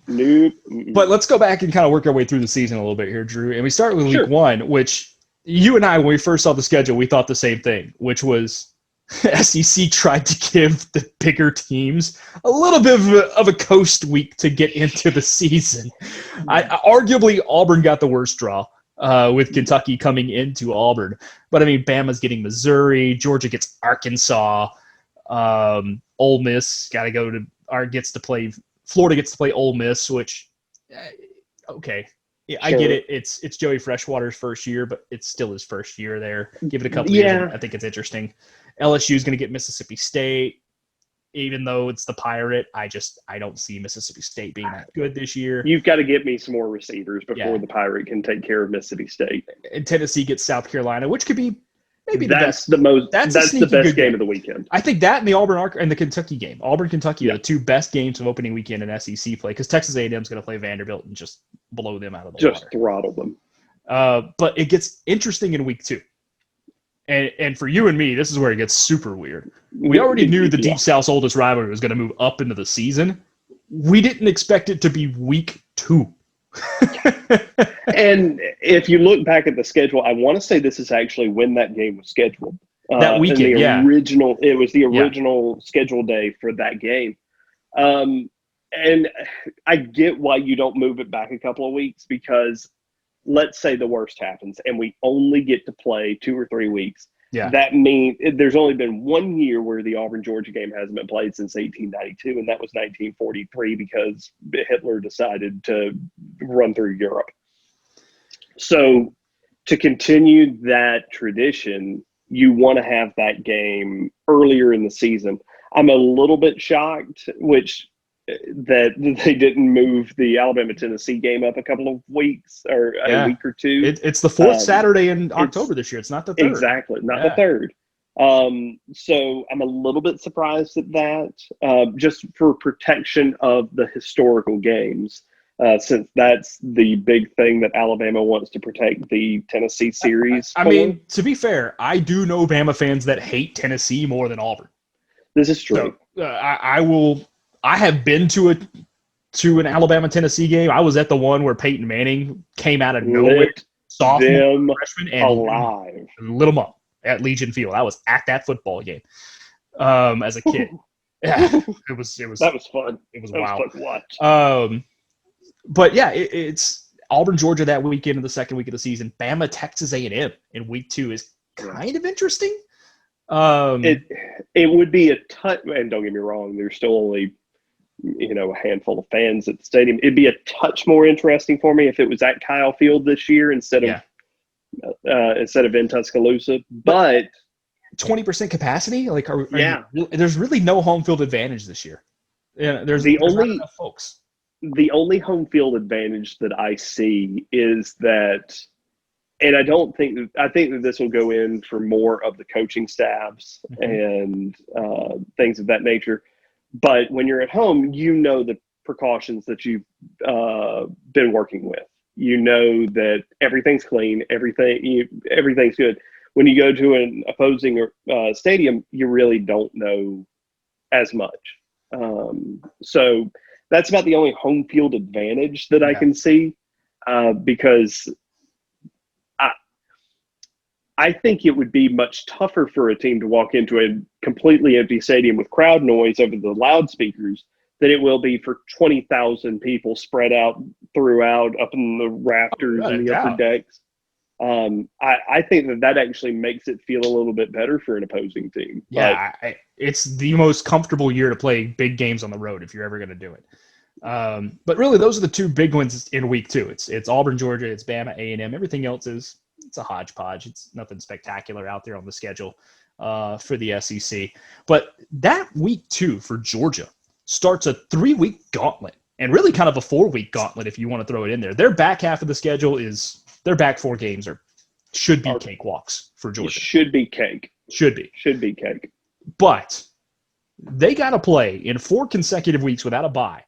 Nope. But let's go back and kind of work our way through the season a little bit here, Drew. And we start with week 1, which you and I, when we first saw the schedule, we thought the same thing, which was SEC tried to give the bigger teams a little bit of a coast week to get into the season. Arguably, Auburn got the worst draw with Kentucky coming into Auburn. But, Bama's getting Missouri. Georgia gets Arkansas. Ole Miss gets to play – Florida gets to play Ole Miss, which okay. Yeah, I get it. It's Joey Freshwater's first year, but it's still his first year there. Give it a couple years. I think it's interesting. LSU is going to get Mississippi State, even though it's the Pirate. I don't see Mississippi State being that good this year. You've got to get me some more receivers before the Pirate can take care of Mississippi State. And Tennessee gets South Carolina, which could be maybe that's the best. That's the best game of the weekend. I think that and the Auburn and the Kentucky game. Auburn, Kentucky are the 2 best games of opening weekend in SEC play, because Texas A&M is going to play Vanderbilt and just blow them out of the water. Just throttle them. But it gets interesting in week 2. And for you and me, this is where it gets super weird. We already knew the Deep South's oldest rivalry was going to move up into the season. We didn't expect it to be week 2. And if you look back at the schedule, I want to say this is actually when that game was scheduled. That weekend, It was the original schedule day for that game. And I get why you don't move it back a couple of weeks, because let's say the worst happens and we only get to play 2 or 3 weeks. Yeah. That means there's only been 1 year where the Auburn-Georgia game hasn't been played since 1892, and that was 1943 because Hitler decided to run through Europe. So to continue that tradition, you want to have that game earlier in the season. I'm a little bit shocked, that they didn't move the Alabama-Tennessee game up a couple of weeks or a week or 2. It's the 4th Saturday in October this year. It's not the 3rd. Exactly, not the 3rd. So I'm a little bit surprised at that, just for protection of the historical games, since that's the big thing that Alabama wants to protect the Tennessee series. I mean, to be fair, I do know Bama fans that hate Tennessee more than Auburn. This is true. So, I have been to an Alabama-Tennessee game. I was at the one where Peyton Manning came out of nowhere, sophomore, freshman, and alive, lit them up at Legion Field. I was at that football game as a kid. Yeah, it was. That was fun. It was wild. Fun to watch. But yeah, it's Auburn, Georgia that weekend in the second week of the season. Bama, Texas A&M in week 2 is kind of interesting. It would be a touch, and don't get me wrong, there's still only a handful of fans at the stadium. It'd be a touch more interesting for me if it was at Kyle Field this year instead of in Tuscaloosa. But 20% capacity, like there's really no home field advantage this year. Yeah, there's not enough folks. The only home field advantage that I see is that, and I think that this will go in for more of the coaching staffs and things of that nature. But when you're at home, the precautions that you've been working with. You know that everything's clean, everything's good. When you go to an opposing stadium, you really don't know as much. So that's about the only home field advantage that I can see, because I think it would be much tougher for a team to walk into a completely empty stadium with crowd noise over the loudspeakers than it will be for 20,000 people spread out throughout up in the rafters and the upper decks. I think that actually makes it feel a little bit better for an opposing team. Yeah, it's the most comfortable year to play big games on the road if you're ever going to do it. But really, those are the two big ones in week 2. It's Auburn, Georgia. It's Bama, A&M. Everything else it's a hodgepodge. It's nothing spectacular out there on the schedule for the SEC. But that week 2 for Georgia starts a 3-week gauntlet, and really kind of a 4-week gauntlet if you want to throw it in there. Their back half of the schedule their back 4 games should be cakewalks for Georgia. Should be cake. Should be cake. But they got to play in 4 consecutive weeks without a bye.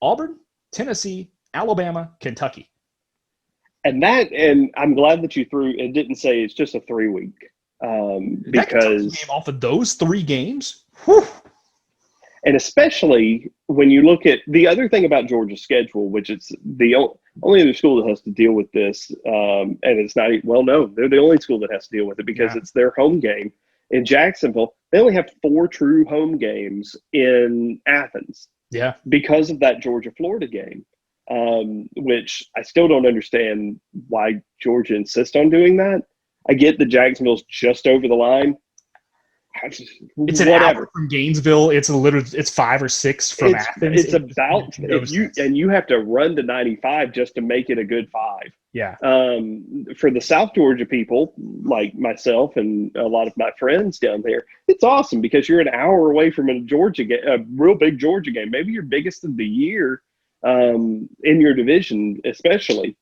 Auburn, Tennessee, Alabama, Kentucky. And I'm glad that you didn't say it's just a 3-week. Because game off of those 3 games, whew. And especially when you look at the other thing about Georgia's schedule, which it's the only other school that has to deal with this, and it's not they're the only school that has to deal with it because it's their home game in Jacksonville. They only have 4 true home games in Athens. Yeah, because of that Georgia-Florida game, which I still don't understand why Georgia insists on doing that. I get that Jacksonville's just over the line. It's an hour from Gainesville. It's 5 or 6 from Athens. It's about you have to run to 95 just to make it a good 5. Yeah. For the South Georgia people like myself and a lot of my friends down there, it's awesome because you're an hour away from a real big Georgia game, maybe your biggest of the year in your division, especially.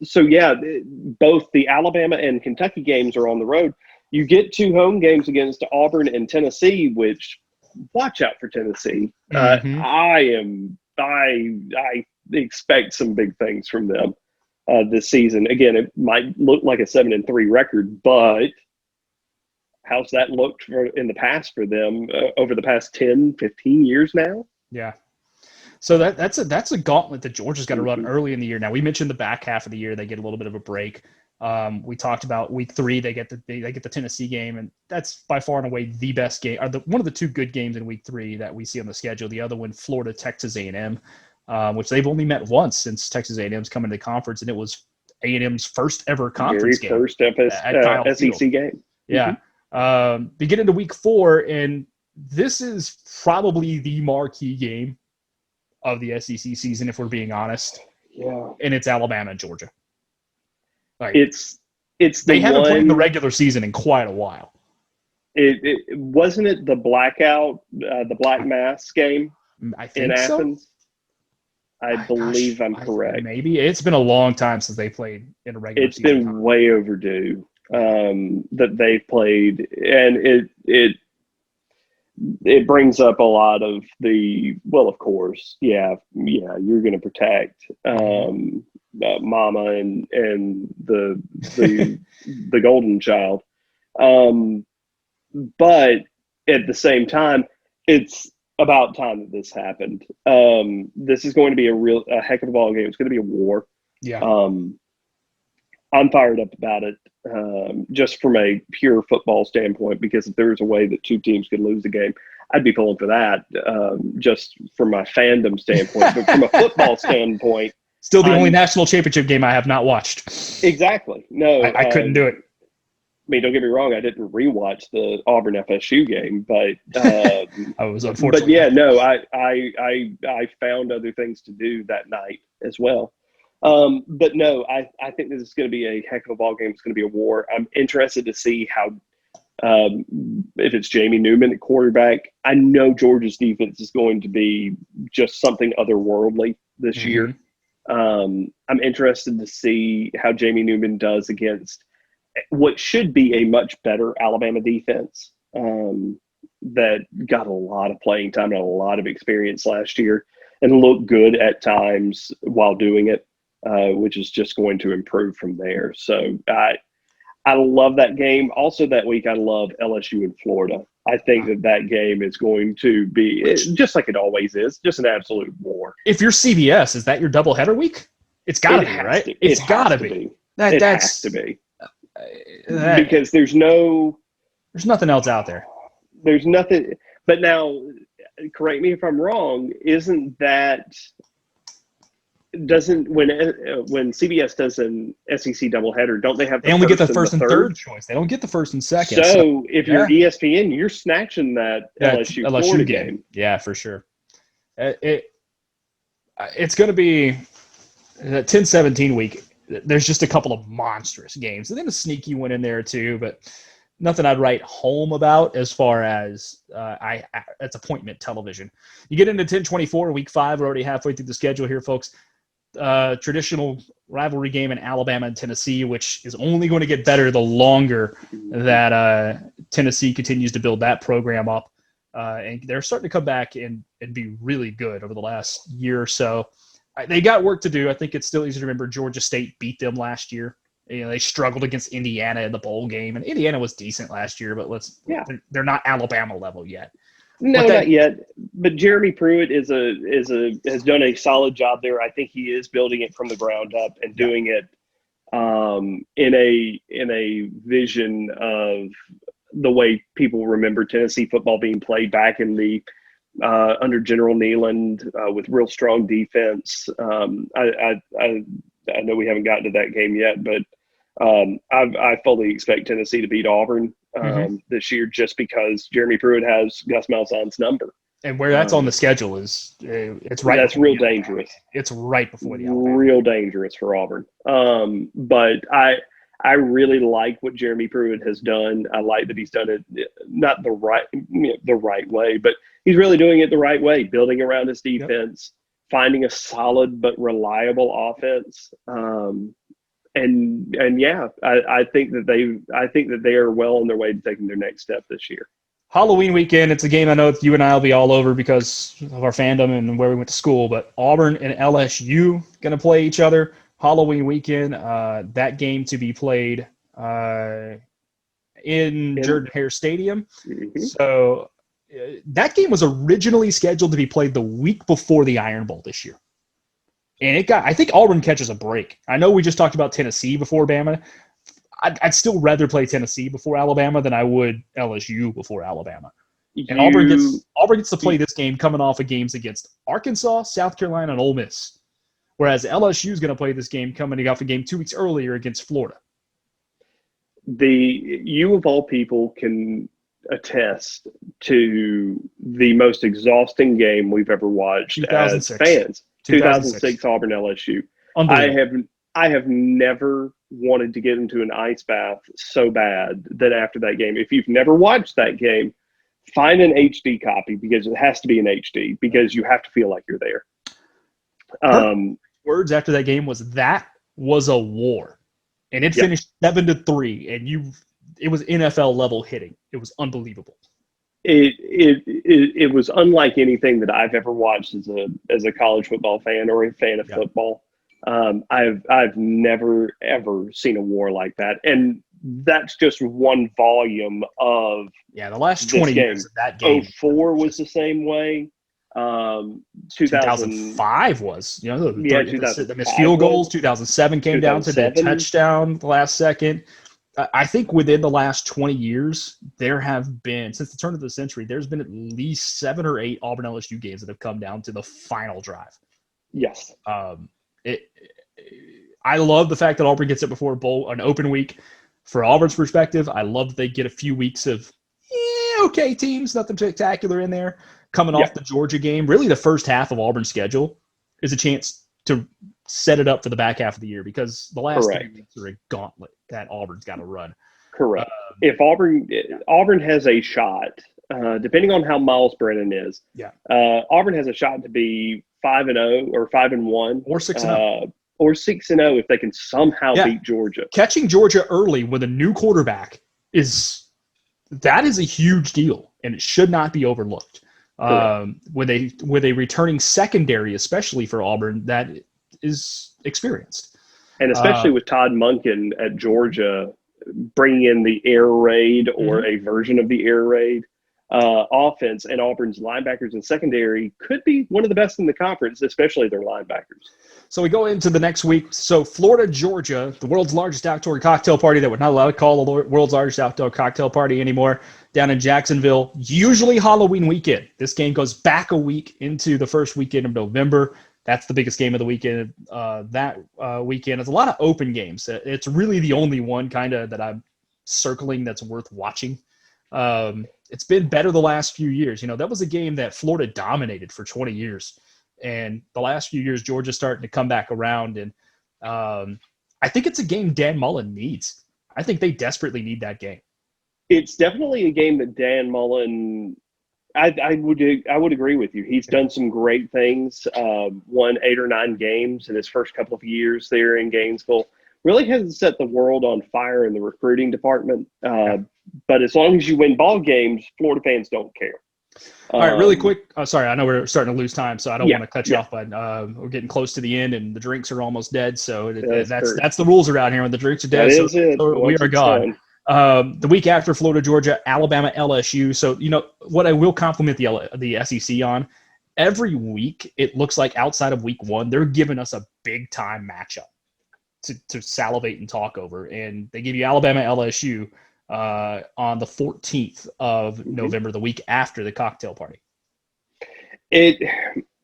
So yeah, both the Alabama and Kentucky games are on the road. You get 2 home games against Auburn and Tennessee, which watch out for Tennessee. I expect some big things from them this season. Again, it might look like a 7-3 record, but how's that looked in the past for them over the past 10, 15 years now? Yeah. So that's a gauntlet that Georgia's got to run early in the year. Now, we mentioned the back half of the year they get a little bit of a break. We talked about week 3 they get the Tennessee game, and that's by far and away the best game, or one of the 2 good games in week 3 that we see on the schedule. The other one, Florida, Texas A&M, which they've only met once since Texas A&M's come into the conference, and it was A&M's first ever conference game. First SEC game. Yeah. We get into week 4, and this is probably the marquee game of the SEC season, if we're being honest. Yeah. And it's Alabama and Georgia. Like, they haven't played in the regular season in quite a while. It wasn't it the blackout, the Black Mass game I think in so. Athens? I believe I'm correct. Maybe it's been a long time since they played in a regular season. It's been way overdue that they played, and it brings up a lot of of course, you're going to protect Mama and the golden child, but at the same time, it's about time that this happened. This is going to be a heck of a ball game. It's going to be a war. Yeah. I'm fired up about it, just from a pure football standpoint, because if there was a way that 2 teams could lose the game, I'd be pulling for that, just from my fandom standpoint. But from a football standpoint, Still the only national championship game I have not watched. Exactly. No, I couldn't do it. I mean, don't get me wrong. I didn't rewatch the Auburn FSU game, but I was unfortunate. But yeah, no, I found other things to do that night as well. But no, I think this is going to be a heck of a ball game. It's going to be a war. I'm interested to see how if it's Jamie Newman at quarterback. I know Georgia's defense is going to be just something otherworldly this year. I'm interested to see how Jamie Newman does against what should be a much better Alabama defense that got a lot of playing time and a lot of experience last year and looked good at times while doing it, which is just going to improve from there. So I love that game. Also that week, I love LSU in Florida. I think that game is going to be, just like it always is, just an absolute war. If you're CBS, is that your doubleheader week? It's got to be, right? It's got to be. It has to be. Because there's nothing else out there. There's nothing. But now, correct me if I'm wrong. Isn't that when CBS does an SEC doubleheader? Don't they have? They only get the first and third choice. They don't get the first and second. So if you're ESPN, you're snatching that LSU Florida game. Yeah, for sure. It's going to be a 10-17 week. There's just a couple of monstrous games. And then a sneaky one in there too, but nothing I'd write home about as far as it's appointment television. You get into 10-24, week 5. We're already halfway through the schedule here, folks. Traditional rivalry game in Alabama and Tennessee, which is only going to get better the longer that Tennessee continues to build that program up. And they're starting to come back and be really good over the last year or so. They got work to do. I think it's still easy to remember Georgia State beat them last year. You know, they struggled against Indiana in the bowl game, and Indiana was decent last year, but they're not Alabama level yet. No, not yet. But Jeremy Pruitt has done a solid job there. I think he is building it from the ground up and doing it in a vision of the way people remember Tennessee football being played back in the under General Neyland with real strong defense. I know we haven't gotten to that game yet, but I fully expect Tennessee to beat Auburn this year just because Jeremy Pruitt has Gus Malzahn's number. And where that's on the schedule is it's right. That's real dangerous. It's right before the Alabama. Real dangerous for Auburn. But I really like what Jeremy Pruitt has done. I like that he's done it not the right way, but he's really doing it the right way, building around his defense, finding a solid but reliable offense. And yeah, I think that they are well on their way to taking their next step this year. Halloween weekend, it's a game I know you and I will be all over because of our fandom and where we went to school, but Auburn and LSU going to play each other. Halloween weekend, that game to be played in Jordan-Hare Stadium. So that game was originally scheduled to be played the week before the Iron Bowl this year. And I think Auburn catches a break. I know we just talked about Tennessee before Bama. I'd still rather play Tennessee before Alabama than I would LSU before Alabama. And Auburn gets to play this game coming off of games against Arkansas, South Carolina, and Ole Miss. Whereas LSU is going to play this game coming off a game 2 weeks earlier against Florida. You of all people can attest to the most exhausting game we've ever watched as fans. 2006 Auburn LSU. I have never wanted to get into an ice bath so bad that after that game, if you've never watched that game, find an HD copy because it has to be an HD because you have to feel like you're there. Words after that game was a war, and it finished 7-3, and it was NFL level hitting. It was unbelievable. It was unlike anything that I've ever watched as a college football fan or a fan of football. I've never ever seen a war like that, and that's just one volume of the last 20 years of that game. 2004 was the same way. 2005 was, the missed field goals. 2007 came down to that touchdown the last second. I think within the last 20 years, there have been, since the turn of the century, there's been at least 7 or 8 Auburn LSU games that have come down to the final drive. Yes. I love the fact that Auburn gets it before an open week. For Auburn's perspective, I love that they get a few weeks of okay teams, nothing spectacular in there. Coming off the Georgia game, really the first half of Auburn's schedule is a chance to set it up for the back half of the year because the last 3 weeks are a gauntlet that Auburn's got to run. Correct. If Auburn has a shot, depending on how Miles Brennan is, Auburn has a shot to be 5-0 or 5-1 or 6-0 or 6-0 if they can somehow beat Georgia. Catching Georgia early with a new quarterback is a huge deal, and it should not be overlooked. With a returning secondary, especially for Auburn, that is experienced, and especially with Todd Monken at Georgia, bringing in the air raid or a version of the air raid offense, and Auburn's linebackers and secondary could be one of the best in the conference, especially their linebackers. So we go into the next week. So Florida, Georgia, the world's largest outdoor cocktail party that we're not allowed to call the world's largest outdoor cocktail party anymore, down in Jacksonville, usually Halloween weekend. This game goes back a week into the first weekend of November. That's the biggest game of the weekend. Weekend. It's a lot of open games. It's really the only one kind of that I'm circling that's worth watching. It's been better the last few years. That was a game that Florida dominated for 20 years. And the last few years, Georgia's starting to come back around. And I think it's a game Dan Mullen needs. I think they desperately need that game. It's definitely a game that Dan Mullen I would agree with you. He's done some great things, won 8 or 9 games in his first couple of years there in Gainesville. Really hasn't set the world on fire in the recruiting department. But as long as you win ball games, Florida fans don't care. All right, really quick. Sorry, I know we're starting to lose time, so I don't want to cut you off, but we're getting close to the end, and the drinks are almost dead. So that's the rules around here. When the drinks are dead, we are gone. The week after Florida, Georgia, Alabama, LSU. So, what I will compliment the SEC on, every week it looks like outside of week 1, they're giving us a big-time matchup to salivate and talk over. And they give you Alabama, LSU on the 14th of November, the week after the cocktail party.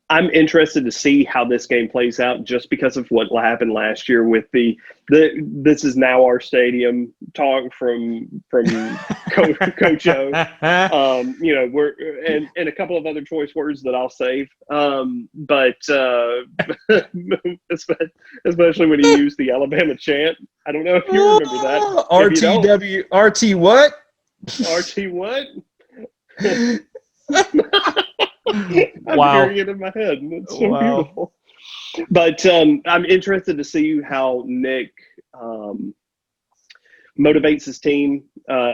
I'm interested to see how this game plays out just because of what happened last year with the this is now our stadium talk from Coach O. We're and a couple of other choice words that I'll save. But especially when he used the Alabama chant. I don't know if you remember that. RTW RT what? RT what? I'm hearing it in my head, and it's so beautiful. But I'm interested to see how Nick motivates his team,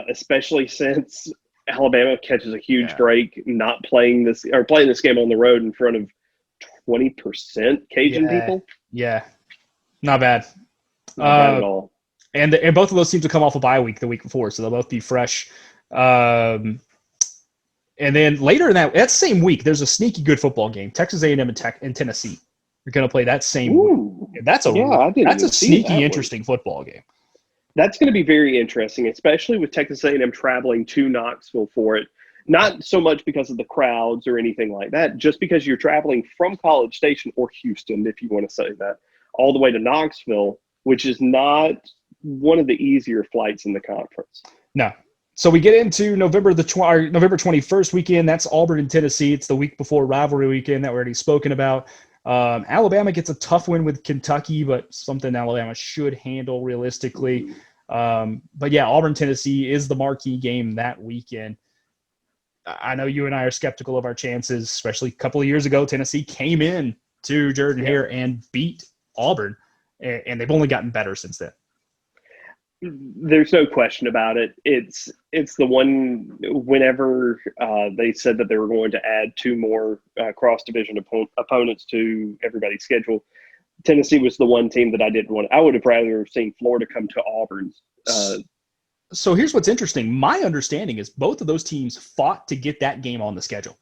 especially since Alabama catches a huge break, not playing this game on the road in front of 20% Cajun people. Yeah, not bad. Not bad at all. And both of those teams will come off a bye week the week before, so they'll both be fresh. And then later in that same week, there's a sneaky good football game. Texas A&M and Tennessee. You're going to play that same week. That's a sneaky, interesting football game. That's going to be very interesting, especially with Texas A&M traveling to Knoxville for it. Not so much because of the crowds or anything like that, just because you're traveling from College Station or Houston, if you want to say that, all the way to Knoxville, which is not one of the easier flights in the conference. No. So we get into November 21st weekend. That's Auburn and Tennessee. It's the week before rivalry weekend that we're already spoken about. Alabama gets a tough win with Kentucky, but something Alabama should handle realistically. But yeah, Auburn, Tennessee is the marquee game that weekend. I know you and I are skeptical of our chances, especially a couple of years ago. Tennessee came in to Jordan-Hare and beat Auburn, and they've only gotten better since then. There's no question about it. It's the one whenever they said that they were going to add 2 more cross-division opponents to everybody's schedule. Tennessee was the one team that I didn't want. I would have rather seen Florida come to Auburn's. So here's what's interesting. My understanding is both of those teams fought to get that game on the schedule.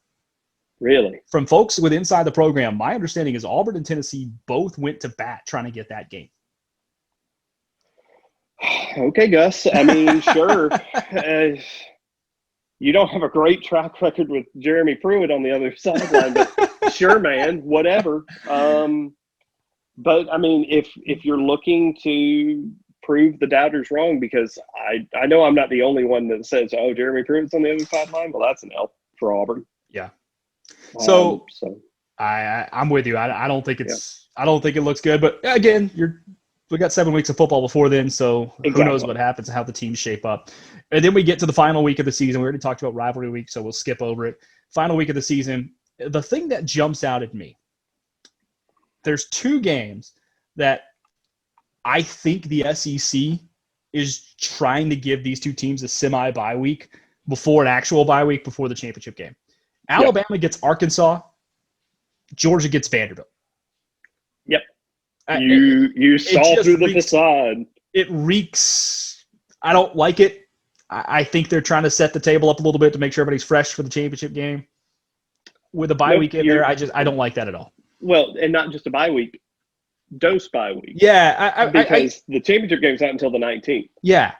Really? From folks with inside the program, my understanding is Auburn and Tennessee both went to bat trying to get that game. Okay, Gus. I mean, sure. You don't have a great track record with Jeremy Pruitt on the other sideline, but sure, man, whatever. But I mean, if you're looking to prove the doubters wrong, because I know I'm not the only one that says, oh, Jeremy Pruitt's on the other sideline. Well, that's an L for Auburn. Yeah. So, So I'm with you. I don't think I don't think it looks good. But again, we got 7 weeks of football before then, so who knows what happens and how the teams shape up. And then we get to the final week of the season. We already talked about rivalry week, so we'll skip over it. Final week of the season. The thing that jumps out at me, there's 2 games that I think the SEC is trying to give these 2 teams a semi-bye week before an actual bye week before the championship game. Alabama gets Arkansas. Georgia gets Vanderbilt. Yep. You saw through the facade. It reeks. I don't like it. I think they're trying to set the table up a little bit to make sure everybody's fresh for the championship game. With a bye week in there, I don't like that at all. Well, and not just a bye week, dose bye week. Yeah, because the championship game's not until the 19th. Yeah,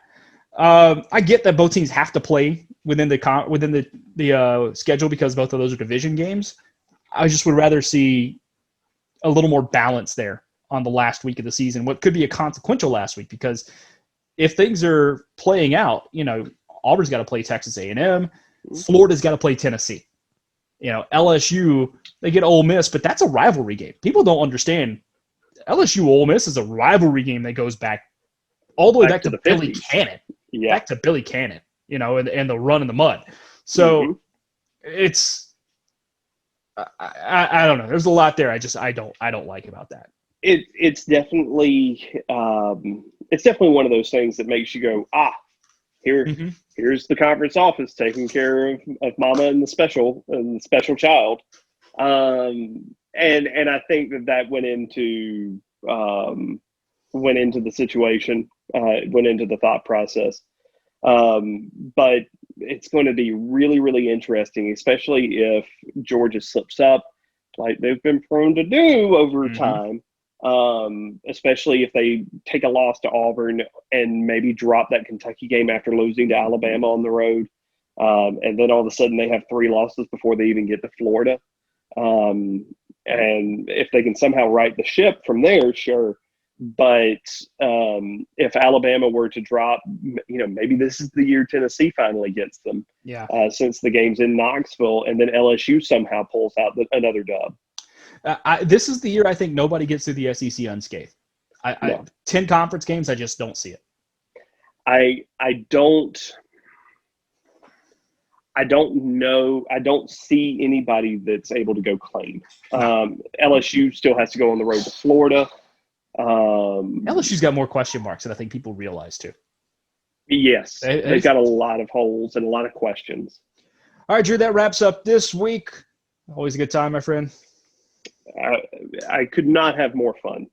I get that both teams have to play within the schedule because both of those are division games. I just would rather see a little more balance there on the last week of the season. What could be a consequential last week, because if things are playing out, Auburn's got to play Texas A&M, Florida's got to play Tennessee. LSU, they get Ole Miss, but that's a rivalry game. People don't understand. LSU Ole Miss is a rivalry game that goes back all the way back to Billy Cannon. Yeah. Back to Billy Cannon, and the run in the mud. So it's I don't know. There's a lot there. I don't like about that. It's definitely one of those things that makes you go, here's the conference office taking care of mama and the special child. And I think that went into the situation, went into the thought process. But it's going to be really, really interesting, especially if Georgia slips up like they've been prone to do over time. Especially if they take a loss to Auburn and maybe drop that Kentucky game after losing to Alabama on the road. And then all of a sudden they have 3 losses before they even get to Florida. And if they can somehow right the ship from there, sure. But if Alabama were to drop, maybe this is the year Tennessee finally gets them. Yeah. Since the game's in Knoxville, and then LSU somehow pulls out another dub. This is the year I think nobody gets through the SEC unscathed. 10 conference games, I just don't see it. I don't know. I don't see anybody that's able to go clean. LSU still has to go on the road to Florida. LSU's got more question marks than I think people realize too. Yes, they've got a lot of holes and a lot of questions. All right, Drew, that wraps up this week. Always a good time, my friend. I could not have more fun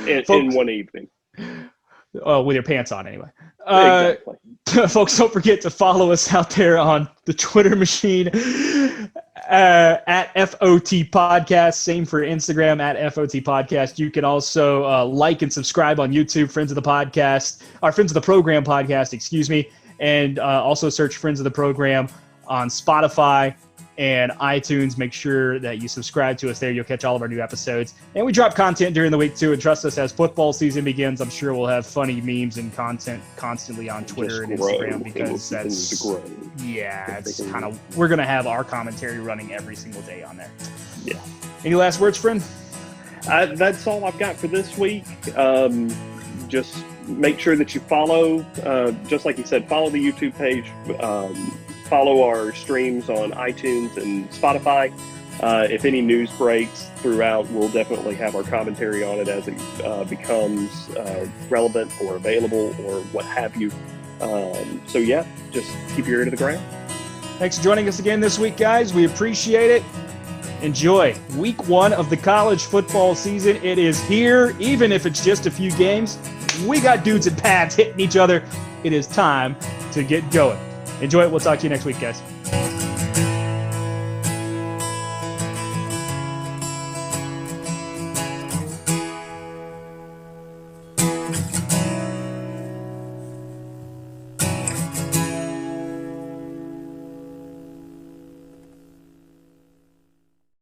in one evening. With your pants on, anyway. Exactly. Folks, don't forget to follow us out there on the Twitter machine at FOT Podcast. Same for Instagram at FOT Podcast. You can also like and subscribe on YouTube, Friends of the Podcast, or Friends of the Program Podcast, excuse me. And also search Friends of the Program on Spotify and iTunes. Make sure that you subscribe to us there. You'll catch all of our new episodes. And we drop content during the week, too. And trust us, as football season begins, I'm sure we'll have funny memes and content constantly on Twitter and Instagram, because it's kind of, we're going to have our commentary running every single day on there. Yeah. Any last words, friend? That's all I've got for this week. Just make sure that you follow, just like you said, follow the YouTube page. Follow our streams on iTunes and Spotify. If any news breaks throughout, we'll definitely have our commentary on it as it becomes relevant or available or what have you. So just keep your ear to the ground. Thanks for joining us again this week, guys. We appreciate it. Enjoy week 1 of the college football season. It is here, even if it's just a few games. We got dudes and pads hitting each other. It is time to get going. Enjoy it. We'll talk to you next week, guys.